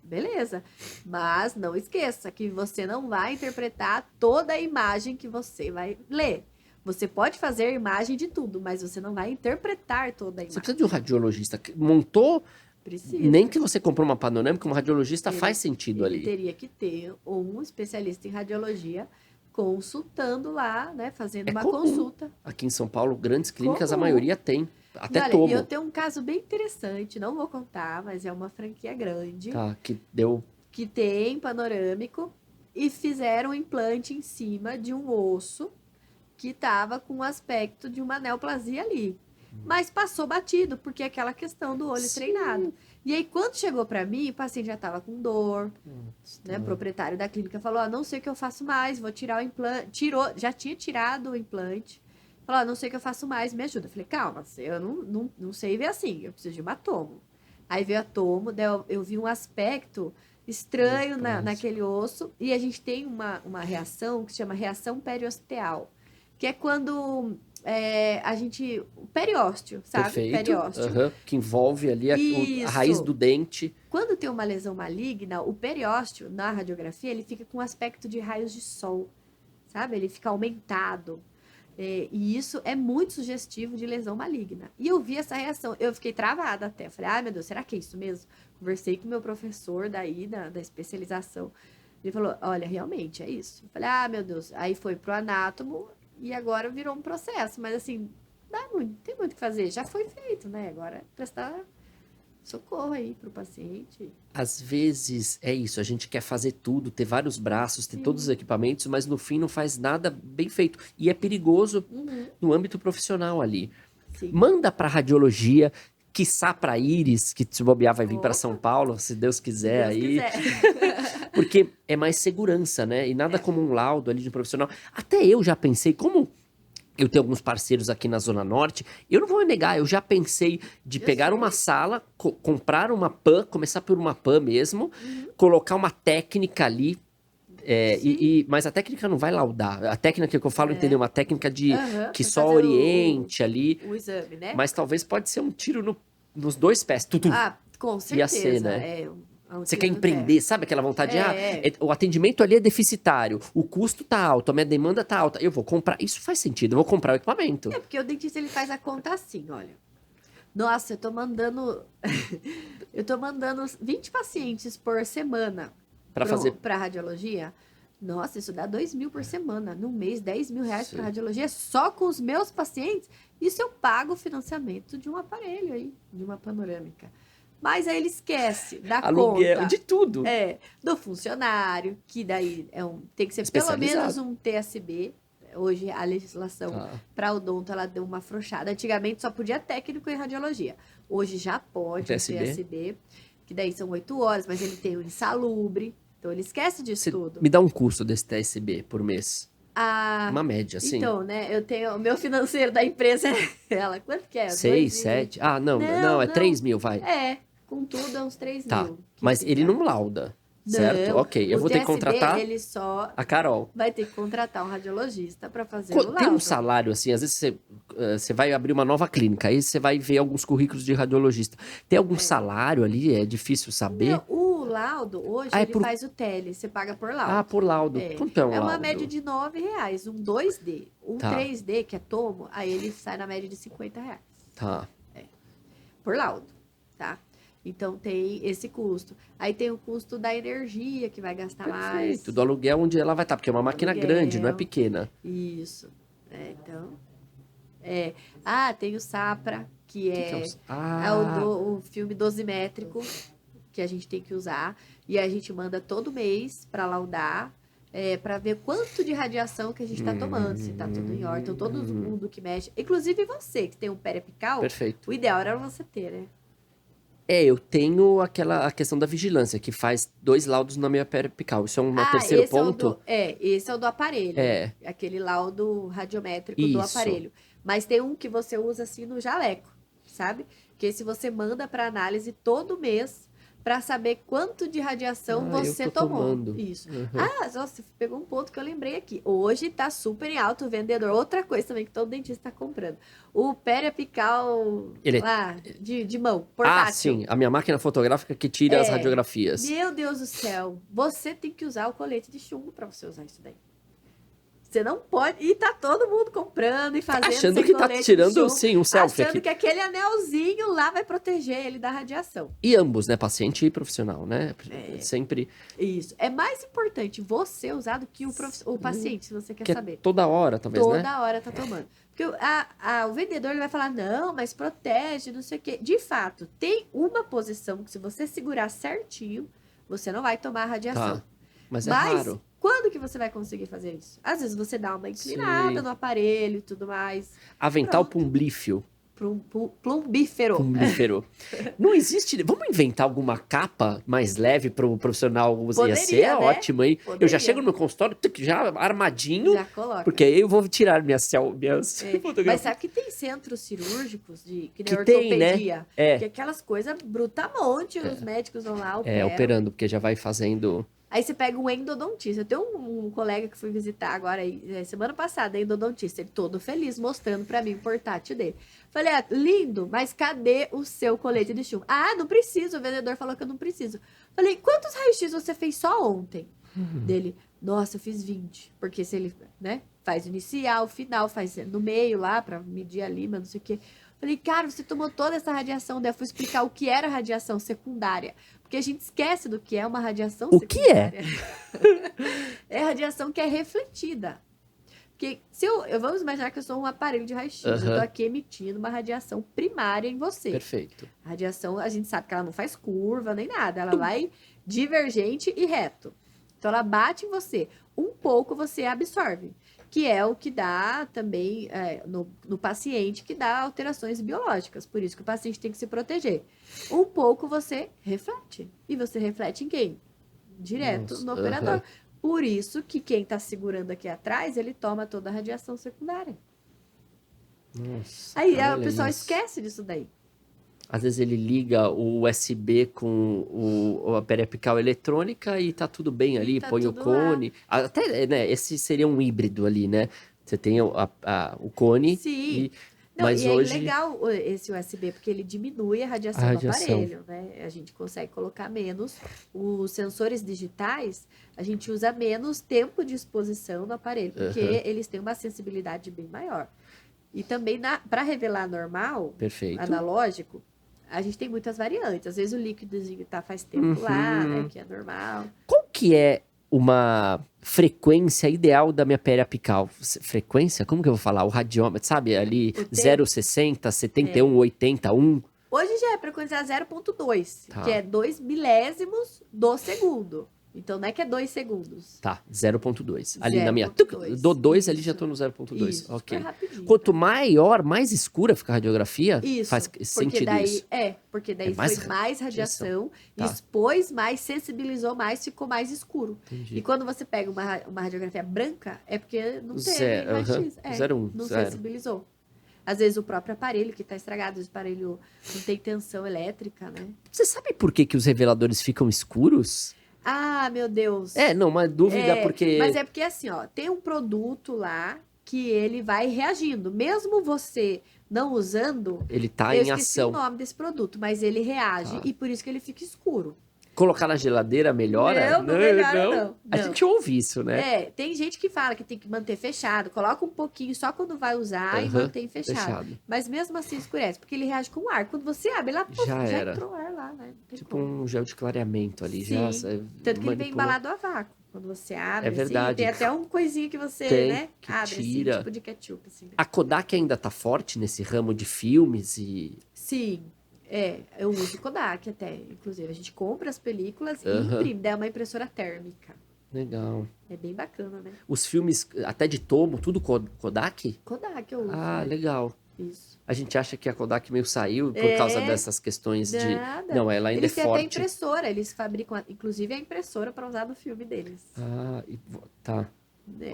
beleza. Mas não esqueça que você não vai interpretar toda a imagem que você vai ler. Você pode fazer imagem de tudo, mas você não vai interpretar toda a imagem. Você precisa de um radiologista que montou, Precisa. nem que você comprou uma panorâmica, um radiologista faz sentido Ele ali. teria que ter um especialista em radiologia consultando lá, né? Fazendo uma comum. consulta. Aqui em São Paulo, grandes clínicas, Comum. a maioria tem. Até E olha, tomo. eu tenho um caso bem interessante, não vou contar, mas é uma franquia grande. Tá, que deu... Que tem panorâmico e fizeram um implante em cima de um osso que estava com o aspecto de uma neoplasia ali. Mas passou batido, porque é aquela questão do olho treinado. E aí, quando chegou para mim, o paciente já estava com dor, né? O proprietário da clínica falou, não sei o que eu faço mais, vou tirar o implante. Já tinha tirado o implante. Falou, não sei o que eu faço mais, me ajuda. Eu falei, calma, eu não sei ver assim, eu preciso de uma tomo. Aí veio a tomo, daí eu vi um aspecto estranho naquele osso, e a gente tem uma reação que se chama reação periosteal, que é quando o periósteo, sabe? Perfeito. Periósteo. Que envolve ali a raiz do dente. Quando tem uma lesão maligna, o periósteo, na radiografia, ele fica com um aspecto de raios de sol, sabe? Ele fica aumentado. E isso é muito sugestivo de lesão maligna. E eu vi essa reação, eu fiquei travada até. Eu falei, meu Deus, será que é isso mesmo? Conversei com o meu professor daí, da especialização. Ele falou, olha, realmente é isso. Eu falei, meu Deus. Aí foi pro anátomo e agora virou um processo. Mas assim, não tem muito o que fazer. Já foi feito, né? Agora é prestar socorro aí pro paciente. Às vezes é isso, a gente quer fazer tudo, ter vários braços, ter todos os equipamentos, mas no fim não faz nada bem feito. E é perigoso no âmbito profissional ali. Sim. Manda para radiologia, quiçá para Íris, que se bobear vai vir para São Paulo, se Deus quiser Porque é mais segurança, né? E nada como um laudo ali de um profissional. Até eu já pensei, como eu tenho alguns parceiros aqui na Zona Norte, eu não vou negar, eu já pensei de pegar uma sala, comprar uma PAN, começar por uma PAN mesmo, colocar uma técnica ali, mas a técnica não vai laudar. A técnica que eu falo, entendeu? Uma técnica que só oriente ali. O exame, né? Mas talvez pode ser um tiro nos dois pés. Com Ia certeza. ser, né? A Você quer Anchieta empreender, sabe aquela vontade? É. O atendimento ali é deficitário, o custo tá alto, a minha demanda tá alta. Eu vou comprar, isso faz sentido, eu vou comprar o equipamento. É porque o dentista ele faz a conta assim, olha. Nossa, eu tô mandando 20 pacientes por semana Pra fazer. para radiologia. Nossa, isso dá 2.000 por semana. No mês, 10.000 reais Sim. para radiologia só com os meus pacientes. Isso eu pago o financiamento de um aparelho aí, de uma panorâmica. Mas aí ele esquece da Aluguel, conta de tudo. do funcionário, que daí tem que ser pelo menos um TSB. Hoje a legislação para odonto ela deu uma afrouxada. Antigamente só podia técnico em radiologia. Hoje já pode um TSB, que daí são 8 horas, mas ele tem o insalubre. Então ele esquece disso tudo. Me dá um custo desse TSB por mês. Ah, uma média, assim. Então, né, eu tenho o meu financeiro da empresa é ela. Quanto que é? 6, 7? Ah, não, é 3 mil, vai. Com tudo é uns 3 Tá, mil. mas ele não lauda, certo? Ok, eu vou ter que contratar ele só a Carol. vai ter que contratar um radiologista para fazer o laudo. Tem um salário, assim, às vezes você vai abrir uma nova clínica, aí você vai ver alguns currículos de radiologista. Tem algum salário ali? É difícil saber? Não, o laudo, hoje, ele faz o tele, você paga por laudo. Ah, por laudo. Quanto é um laudo? É uma média de R$9, um 2D. Um 3D, que é tomo, aí ele sai na média de R$50. Tá. Por laudo, tá? Então tem esse custo. Aí tem o custo da energia, que vai gastar mais. Do aluguel onde ela vai estar, porque é uma máquina grande, não é pequena. Isso. Então. Tem o SAPRA, que é o filme dosimétrico, que a gente tem que usar. E a gente manda todo mês para laudar, para ver quanto de radiação que a gente está tomando, se está tudo em ordem. Então, todo mundo que mexe, inclusive você, que tem um periapical, o ideal era você ter, né? Eu tenho a questão da vigilância, que faz 2 laudos na minha periapical. Isso é um terceiro ponto? Esse é o do aparelho. Aquele laudo radiométrico do aparelho. Mas tem um que você usa assim no jaleco, sabe? Que esse você manda para análise todo mês para saber quanto de radiação você tomou. Tomando. Isso. Você pegou um ponto que eu lembrei aqui. Hoje tá super em alta o vendedor. Outra coisa também que todo dentista tá comprando. O periapical lá, de mão, portátil. Sim. A minha máquina fotográfica que tira as radiografias. Meu Deus do céu. Você tem que usar o colete de chumbo para você usar isso daí. Você não pode... E tá todo mundo comprando e fazendo achando que tá tirando, sim, um selfie achando que aquele anelzinho lá vai proteger ele da radiação. E ambos, né? Paciente e profissional, né? Sempre... Isso. É mais importante você usar do que o paciente, se você quer saber. Toda hora, talvez, né? Toda hora tá tomando. Porque o vendedor ele vai falar, não, mas protege, não sei o quê. De fato, tem uma posição que se você segurar certinho, você não vai tomar radiação. Tá. Mas é raro. Quando que você vai conseguir fazer isso? Às vezes você dá uma inclinada no aparelho e tudo mais. Avental plumbífero. Plumbífero. Não existe... Vamos inventar alguma capa mais leve para o profissional usar? Ia ser né? ótimo, hein? Eu já chego no meu consultório, já armadinho. Já coloca. Porque aí eu vou tirar minhas fotografias. Mas sabe que tem centros cirúrgicos que nem ortopedia? Tem, né? Que aquelas coisas brutamonte, os médicos vão lá, operam. Operando, porque já vai fazendo... Aí você pega um endodontista. Eu tenho um colega que fui visitar agora, semana passada, endodontista. Ele todo feliz, mostrando pra mim o portátil dele. Falei, lindo, mas cadê o seu colete de chumbo? Não preciso, o vendedor falou que eu não preciso. Falei, quantos raios-x você fez só ontem? Dele, nossa, eu fiz 20. Porque se ele, né, faz inicial, final, faz no meio lá, pra medir a lima, não sei o quê. Falei, cara, você tomou toda essa radiação. Daí eu fui explicar o que era radiação secundária. Porque a gente esquece do que é uma radiação secundária. O que é? É radiação que é refletida. Porque vamos imaginar que eu sou um aparelho de raio-x. Eu tô aqui emitindo uma radiação primária em você. Perfeito. A radiação, a gente sabe que ela não faz curva nem nada. Ela vai divergente e reto. Então ela bate em você. Um pouco você absorve. Que é o que dá também no paciente, que dá alterações biológicas. Por isso que o paciente tem que se proteger. Um pouco você reflete. E você reflete em quem? Direto no operador. Por isso que quem está segurando aqui atrás, ele toma toda a radiação secundária. Nossa, aí o pessoal esquece disso daí. Às vezes ele liga o USB com a periapical eletrônica e tá tudo bem ali, põe o cone. Lá. Até, né, esse seria um híbrido ali, né? Você tem o cone. Sim. Então, Mas e é hoje... legal esse USB, porque ele diminui a radiação do aparelho, né? A gente consegue colocar menos. Os sensores digitais, a gente usa menos tempo de exposição no aparelho, porque eles têm uma sensibilidade bem maior. E também, para revelar normal, analógico, a gente tem muitas variantes. Às vezes o líquidozinho tá faz tempo lá, né? Que é normal. Qual que é uma frequência ideal da minha pele apical? Frequência? Como que eu vou falar? O radiômetro, sabe? Ali 0,60, 71, 81. Hoje já é frequência 0,2, que é 2 milésimos do segundo. Então não é que é 2 segundos. Tá, 0,2. Ali na minha... Do 2 ali já tô no 0,2. Ok. Quanto maior, mais escura fica a radiografia? Isso. Faz sentido isso. Porque daí foi mais radiação, expôs mais, sensibilizou mais, ficou mais escuro. Entendi. E quando você pega uma radiografia branca, é porque não teve raio-x. 0,1. Não sensibilizou. Às vezes o próprio aparelho que está estragado, o aparelho não tem tensão elétrica, né? Você sabe por que os reveladores ficam escuros? Ah, meu Deus. Não, uma dúvida porque... Mas é porque assim, ó, tem um produto lá que ele vai reagindo. Mesmo você não usando... Ele tá em ação. Eu esqueci o nome desse produto, mas ele reage e por isso que ele fica escuro. Colocar na geladeira melhora? Não melhora, não. A gente ouve isso, né? Tem gente que fala que tem que manter fechado. Coloca um pouquinho só quando vai usar e mantém fechado. Mas mesmo assim escurece, porque ele reage com o ar. Quando você abre, já entrou ar lá, né? Tipo um gel de clareamento ali. Sim. Tanto que ele vem embalado a vácuo. Quando você abre, verdade. Tem até um coisinho que você, né, que abre, tira. assim, tipo de ketchup. Assim, né? A Kodak ainda tá forte nesse ramo de filmes e... Sim. Eu uso Kodak até, inclusive. A gente compra as películas e imprime, dá uma impressora térmica. Legal. É bem bacana, né? Os filmes, até de tomo, tudo Kodak? Kodak eu uso. Ah, legal. Isso. A gente acha que a Kodak meio saiu por causa dessas questões de... Não, ela ainda é forte. Eles têm até impressora, eles fabricam, inclusive, a impressora para usar no filme deles. Ah, tá.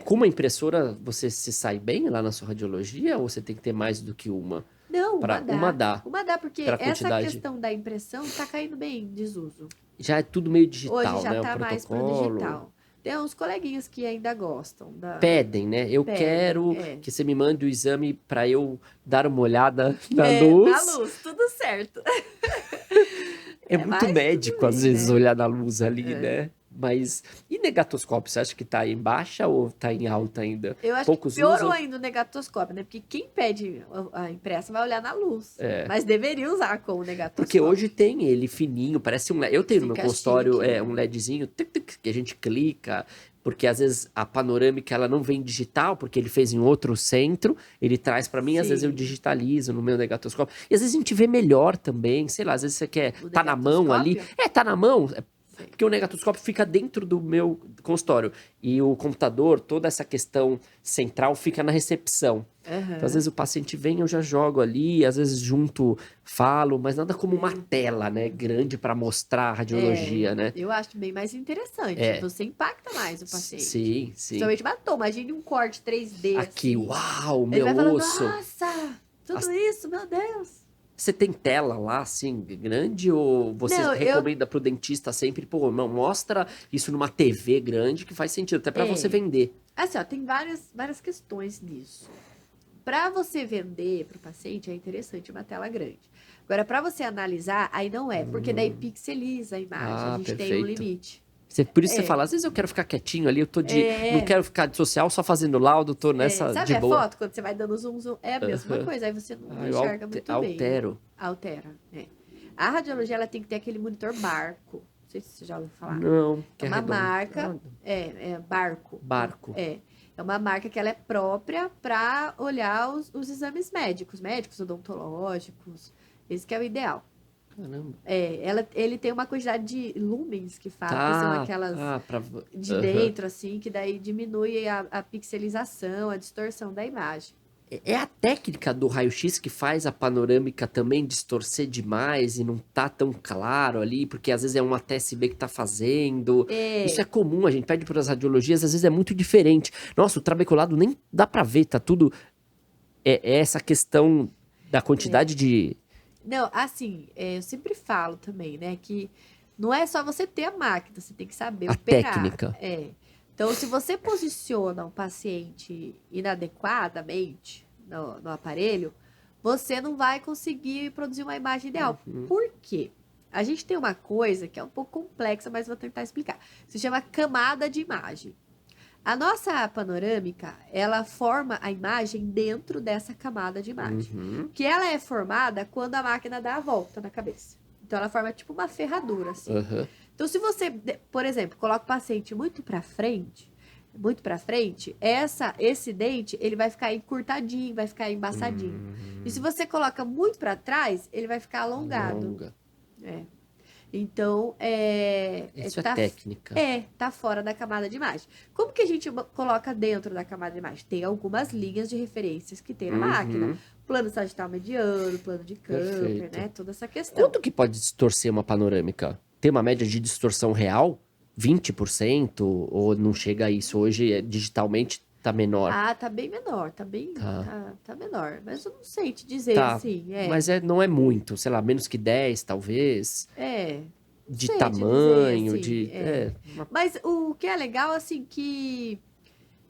Com uma impressora, você se sai bem lá na sua radiologia ou você tem que ter mais do que uma? Não, uma dá. Uma dá, porque essa questão da impressão tá caindo bem em desuso. Já é tudo meio digital, Hoje já né? tá mais pro digital. Tem uns coleguinhas que ainda gostam. Pedem, né? Eu quero que você me mande o exame para eu dar uma olhada na luz. Na luz, tudo certo. É muito médico, às vezes, olhar na luz ali, né? Mas, e negatoscópio? Você acha que tá em baixa ou tá em alta ainda? Eu acho que piorou ainda o negatoscópio, né? Porque quem pede a impressa vai olhar na luz. Mas deveria usar com o negatoscópio. Porque hoje tem ele fininho, parece um LED. Eu tenho no meu consultório um LEDzinho que a gente clica, porque às vezes a panorâmica ela não vem digital, porque ele fez em outro centro, ele traz para mim, às vezes eu digitalizo no meu negatoscópio. E às vezes a gente vê melhor também, sei lá, às vezes você quer, tá na mão ali. Tá na mão, porque o negatoscópio fica dentro do meu consultório. E o computador, toda essa questão central fica na recepção. Então, às vezes o paciente vem, eu já jogo ali, às vezes junto, falo, mas nada como uma tela, né, grande para mostrar a radiologia, né? Eu acho bem mais interessante. Você impacta mais o paciente. Sim. Principalmente imagine um corte 3D. Aqui, assim. Uau, meu Ele vai falando, osso. nossa, tudo isso, meu Deus. Você tem tela lá, assim, grande? Ou você recomenda pro dentista sempre, pô, não, mostra isso numa TV grande que faz sentido, até para você vender. Assim, ó, tem várias questões nisso. Para você vender pro paciente, é interessante uma tela grande. Agora, para você analisar, aí não é, porque daí pixeliza a imagem, a gente tem um limite. Por isso você fala, às vezes eu quero ficar quietinho ali, eu tô não quero ficar de social, só fazendo laudo, tô nessa sabe de boa. Sabe a foto, quando você vai dando zoom? É a mesma coisa, aí você não enxerga muito bem. Altera, A radiologia, ela tem que ter aquele monitor barco. Não sei se você já ouviu falar. Não, é uma marca, barco. Barco. É uma marca que ela é própria para olhar os exames médicos odontológicos. Esse que é o ideal. Caramba. Ele tem uma quantidade de lumens que fala, que são aquelas de dentro, assim, que daí diminui a pixelização, a distorção da imagem. É a técnica do raio-x que faz a panorâmica também distorcer demais e não tá tão claro ali, porque às vezes é uma TSB que tá fazendo. Isso é comum, a gente pede para as radiologias, às vezes é muito diferente. Nossa, o trabeculado nem dá para ver, tá tudo... É essa questão da quantidade de... Não, assim, eu sempre falo também, né, que não é só você ter a máquina, você tem que saber operar. A técnica. Então, se você posiciona um paciente inadequadamente no aparelho, você não vai conseguir produzir uma imagem ideal. Por quê? A gente tem uma coisa que é um pouco complexa, mas vou tentar explicar. Se chama camada de imagem. A nossa panorâmica, ela forma a imagem dentro dessa camada de imagem. Que ela é formada quando a máquina dá a volta na cabeça. Então, ela forma tipo uma ferradura, assim. Então, se você, por exemplo, coloca o paciente muito para frente, esse dente, ele vai ficar encurtadinho, vai ficar embaçadinho. E se você coloca muito para trás, ele vai ficar alongado. Então, isso é técnica. Tá fora da camada de imagem. Como que a gente coloca dentro da camada de imagem? Tem algumas linhas de referências que tem na máquina. Plano sagital mediano, plano de Camper, né? Toda essa questão. Quanto que pode distorcer uma panorâmica? Tem uma média de distorção real? 20%? Ou não chega a isso? Hoje, digitalmente, tá menor? Tá bem menor. Tá menor. Mas eu não sei te dizer, assim. Mas não é muito. Sei lá, menos que 10, talvez. De sei tamanho, dizer, assim, Mas o que é legal, assim, que...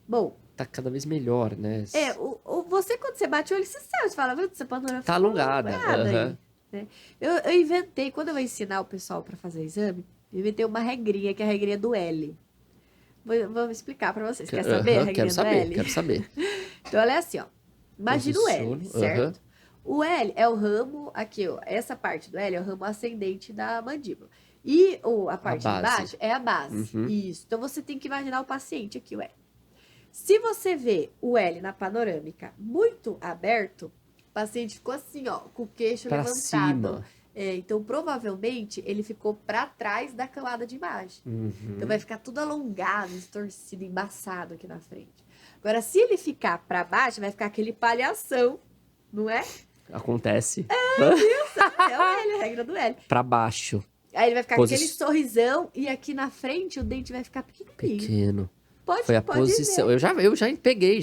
Bom... Tá cada vez melhor, né? Você, quando você bate o olho, você sabe. Você fala, viu? Essa panorâmica tá alongada. aí, né? Eu inventei, quando eu vou ensinar o pessoal para fazer exame, eu inventei uma regrinha, que é a regrinha do L. Vou explicar para vocês. Quer saber a regrinha do L? Quero saber. Então, ela é assim, ó. Imagina o L, certo? O L é o ramo, aqui, ó. Essa parte do L é o ramo ascendente da mandíbula. E a parte de baixo é a base. Isso. Então, você tem que imaginar o paciente aqui, o L. Se você vê o L na panorâmica muito aberto, o paciente ficou assim, ó, com o queixo pra levantado. Cima. Então, provavelmente, ele ficou para trás da camada de imagem. Então, vai ficar tudo alongado, distorcido, embaçado aqui na frente. Agora, se ele ficar para baixo, vai ficar aquele palhação, não é? Acontece. É o L, a regra do L. Para baixo. Aí ele vai ficar com aquele sorrisão e aqui na frente o dente vai ficar pequenininho. Pequeno. Pode, foi a posição. Eu já peguei.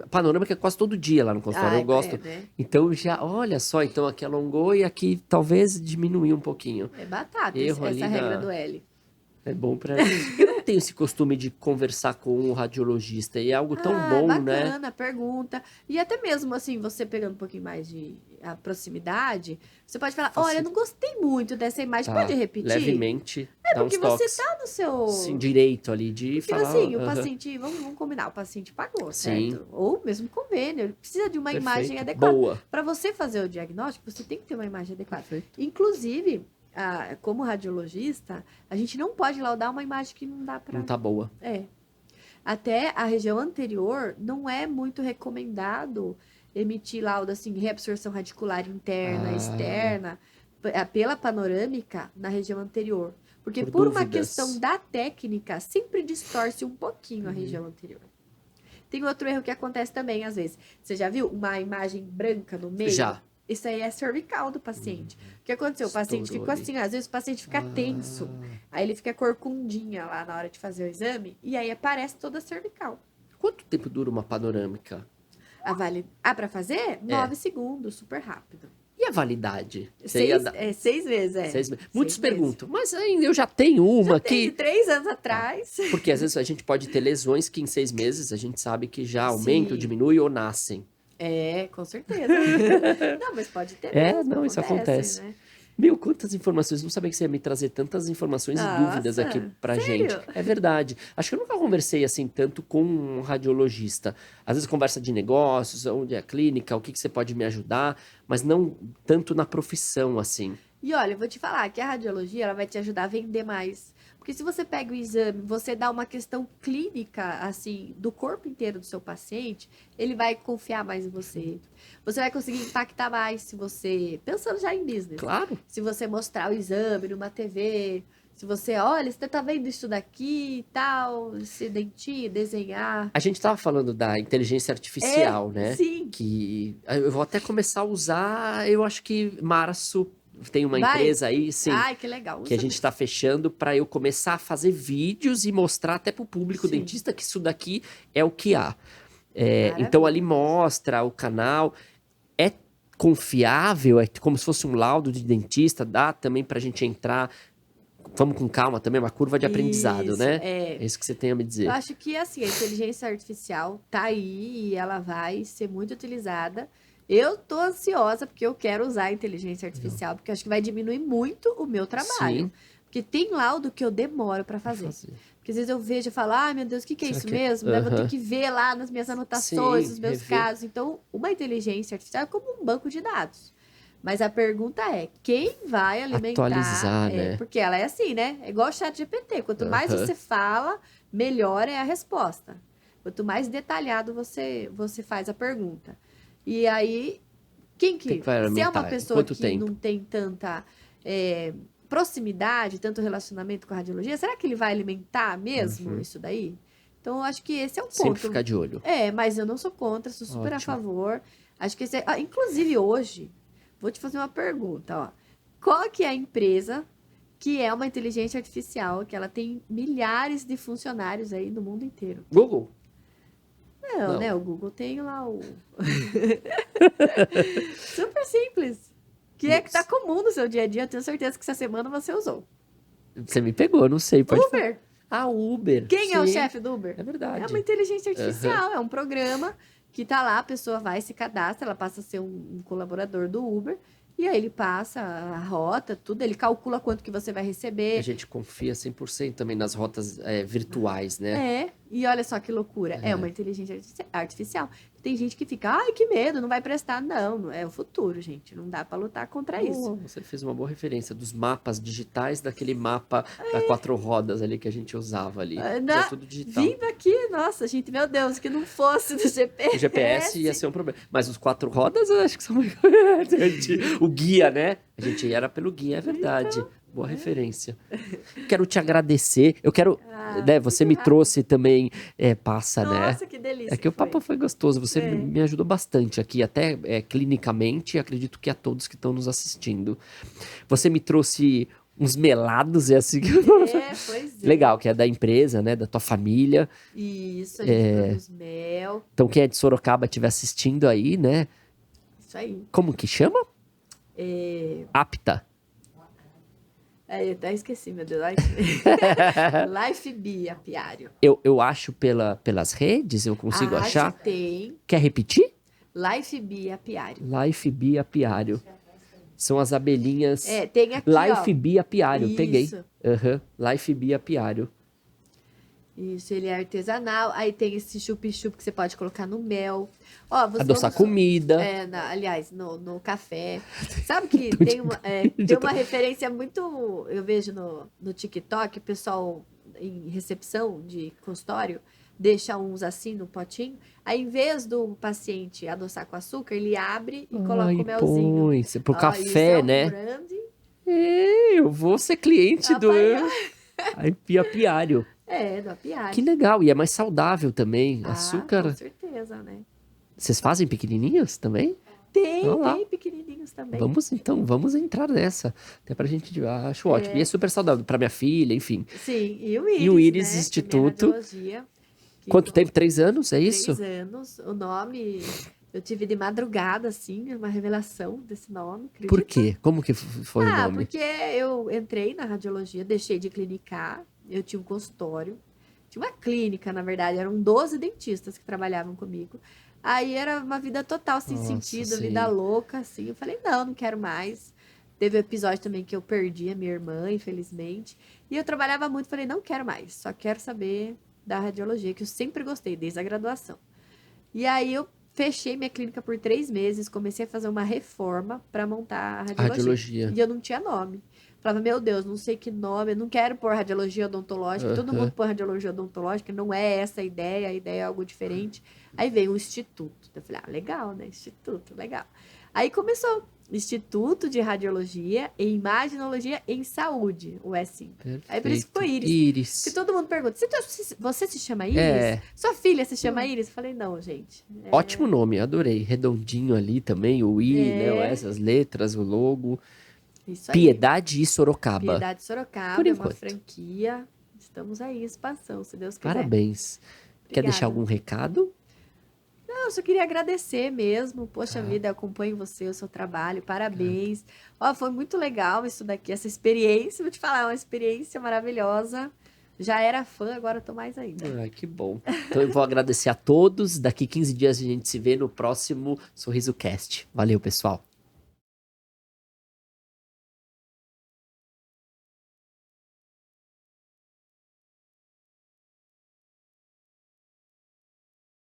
Panorâmica é quase todo dia lá no consultório. Eu gosto. Né? Então, olha só. Então, aqui alongou e aqui talvez diminuiu um pouquinho. É batata essa regra do L. É bom pra gente. Eu não tenho esse costume de conversar com um radiologista. E é algo tão bom, bacana, né? Bacana, pergunta. E até mesmo, assim, você pegando um pouquinho mais de proximidade, você pode falar, olha, eu não gostei muito dessa imagem, pode repetir? Levemente, dá uns porque toques. você tá no seu... Sim, direito ali de porque, falar... assim, o paciente, vamos combinar, o paciente pagou, certo? Ou mesmo convênio, ele precisa de uma imagem adequada. Boa. Para você fazer o diagnóstico, você tem que ter uma imagem adequada. Perfeito. Inclusive... como radiologista, a gente não pode laudar uma imagem que não dá para... Não tá boa. Até a região anterior, não é muito recomendado emitir laudo, assim, reabsorção radicular interna, externa, pela panorâmica na região anterior. Porque por uma questão da técnica, sempre distorce um pouquinho a região anterior. Tem outro erro que acontece também, às vezes. Você já viu uma imagem branca no meio? Já. Isso aí é cervical do paciente. O que aconteceu? O paciente ficou assim, às vezes o paciente fica tenso. Aí ele fica corcundinha lá na hora de fazer o exame. E aí aparece toda a cervical. Quanto tempo dura uma panorâmica? Para fazer? 9 segundos, super rápido. E a validade? 6 meses, 6 meses. Muitos perguntam, mas ainda eu já tenho uma aqui. 3 anos atrás. Porque às vezes a gente pode ter lesões que em 6 meses a gente sabe que já aumentam, diminui ou nascem. Com certeza. Não, mas pode ter mesmo. Isso acontece. Né? Meu, quantas informações. Não sabia que você ia me trazer tantas informações e dúvidas aqui pra gente. É verdade. Acho que eu nunca conversei assim tanto com um radiologista. Às vezes conversa de negócios, onde é a clínica, o que você pode me ajudar, mas não tanto na profissão, assim. E olha, eu vou te falar que a radiologia ela vai te ajudar a vender mais. Porque se você pega o exame, você dá uma questão clínica, assim, do corpo inteiro do seu paciente, ele vai confiar mais em você. Você vai conseguir impactar mais se você... Pensando já em business. Claro. Se você mostrar o exame numa TV, se você, olha, você tá vendo isso daqui e tal, esse dentinho, desenhar. A gente tava falando da inteligência artificial, né? Sim. Que eu vou até começar a usar, eu acho que março... Tem uma empresa aí, sim. Ai, que legal. Que a gente está fechando para eu começar a fazer vídeos e mostrar até para o público dentista que isso daqui é o que há. Então ali mostra o canal. É confiável, é como se fosse um laudo de dentista, dá também para a gente entrar. Vamos com calma também, uma curva de aprendizado, né? É isso que você tem a me dizer. Eu acho que assim, a inteligência artificial tá aí e ela vai ser muito utilizada. Eu tô ansiosa porque eu quero usar a inteligência artificial, porque eu acho que vai diminuir muito o meu trabalho. Sim. Porque tem laudo que eu demoro para fazer. Porque às vezes eu vejo e falo, ai meu Deus, o que é Será isso que... mesmo? Daí eu vou ter que ver lá nas minhas anotações, Sim, nos meus rever. casos. Então, uma inteligência artificial é como um banco de dados. Mas a pergunta é, quem vai alimentar? Atualizar, né? Porque ela é assim, né? É igual o chat GPT. Quanto mais você fala, melhor é a resposta. Quanto mais detalhado você faz a pergunta. E aí, Quem que vai se é uma alimentar? pessoa Quanto que tempo? não tem tanta proximidade, tanto relacionamento com a radiologia, será que ele vai alimentar mesmo isso daí? Então, eu acho que esse é um Sempre ponto. ficar de olho. Mas eu não sou contra, sou super a Ótimo. favor. Acho que esse inclusive hoje, vou te fazer uma pergunta, ó. Qual que é a empresa que é uma inteligência artificial, que ela tem milhares de funcionários aí no mundo inteiro? Google? Não, Não. né? O Google tem lá o... Super simples. Que é que tá comum no seu dia a dia. Eu tenho certeza que essa semana você usou. Você me pegou, não sei. Pode falar. Uber. Ah, Uber. Quem é o Sim. chefe do Uber? É verdade. É uma inteligência artificial, é um programa que tá lá, a pessoa vai, se cadastra, ela passa a ser um colaborador do Uber, e aí ele passa a rota, tudo, ele calcula quanto que você vai A receber. gente confia 100% também nas rotas virtuais, né? E olha só que loucura, é uma inteligência artificial. Tem gente que fica, ai, que medo, não vai prestar. Não, é o futuro, gente, não dá pra lutar contra isso. Você fez uma boa referência dos mapas digitais, daquele mapa da 4 rodas ali que a gente usava ali. É tudo digital. Vindo aqui, nossa, gente, meu Deus, que não fosse do GPS. O GPS ia ser um problema. Mas os 4 rodas eu acho que são... O guia, né? A gente era pelo guia, é verdade. Então, boa referência. Quero te agradecer. Eu quero... você me trouxe também passa, né? Nossa, que delícia. É que o papo foi gostoso. Você me ajudou bastante aqui, até clinicamente. Acredito que a todos que estão nos assistindo. Você me trouxe uns melados, é assim que pois é. Legal, que é da empresa, né? Da tua família. Isso, a gente produz mel. Então, quem é de Sorocaba estiver assistindo aí, né? Isso aí. Como que chama? Apta. Eu até esqueci, meu Deus. Life Bee Apiário. Eu acho pelas redes, eu consigo achar. Tem. Quer repetir? Life Bee Apiário. Life Bee Apiário. São as abelhinhas. Tem aqui, Life Bee Apiário, Isso. peguei. Life Bee Apiário. Isso, ele é artesanal. Aí tem esse chup-chup que você pode colocar no mel. Adoçar comida. Aliás, no café. Sabe que tem uma referência muito... Eu vejo no TikTok, o pessoal em recepção de consultório deixa uns assim no potinho. Aí, em vez do paciente adoçar com açúcar, ele abre e coloca o melzinho. Põe, pro café, isso né? Brand. Eu vou ser cliente do Apiário. Do apiário. Que legal, e é mais saudável também. Açúcar. Com certeza, né? Vocês fazem pequenininhos também? Tem pequenininhos também. Vamos entrar nessa. Até pra gente, acho ótimo. E é super saudável pra minha filha, enfim. Sim, e o Iris, E o Iris né? Instituto. Radiologia, Quanto tempo? 3 anos, é isso? 3 anos. O nome, eu tive de madrugada, assim, uma revelação desse nome. Acredita? Por quê? Como que foi o nome? Porque eu entrei na radiologia, deixei de clinicar, eu tinha um consultório. Tinha uma clínica, na verdade, eram 12 dentistas que trabalhavam comigo. Aí era uma vida total sem sentido, sim. vida louca, assim. Eu falei, não quero mais. Teve um episódio também que eu perdi a minha irmã, infelizmente. E eu trabalhava muito, falei, não quero mais. Só quero saber da radiologia, que eu sempre gostei, desde a graduação. E aí eu fechei minha clínica por 3 meses, comecei a fazer uma reforma para montar a radiologia. E eu não tinha nome. Falava, meu Deus, não sei que nome, eu não quero pôr radiologia odontológica. Todo mundo põe radiologia odontológica, não é essa a ideia é algo diferente. Aí veio o Instituto. Eu falei, legal, né? Instituto, legal. Aí começou Instituto de Radiologia e Imaginologia em Saúde, o ESIM. Aí por isso que foi Iris. Que todo mundo pergunta, você se chama Iris? Sua filha se chama Iris? Eu falei, não, gente. Ótimo nome, adorei. Redondinho ali também, o I, né? Essas letras, o logo. Isso aí. Piedade e Sorocaba. Piedade e Sorocaba, é uma franquia. Estamos aí, expansão, se Deus quiser. Parabéns. Obrigada. Quer deixar algum recado? Não, eu só queria agradecer mesmo. Poxa vida, eu acompanho você, o seu trabalho. Parabéns. Foi muito legal isso daqui, essa experiência. Vou te falar, uma experiência maravilhosa. Já era fã, agora eu tô mais ainda. Ai, que bom. Então eu vou agradecer a todos. Daqui 15 dias a gente se vê no próximo Sorriso Cast. Valeu, pessoal.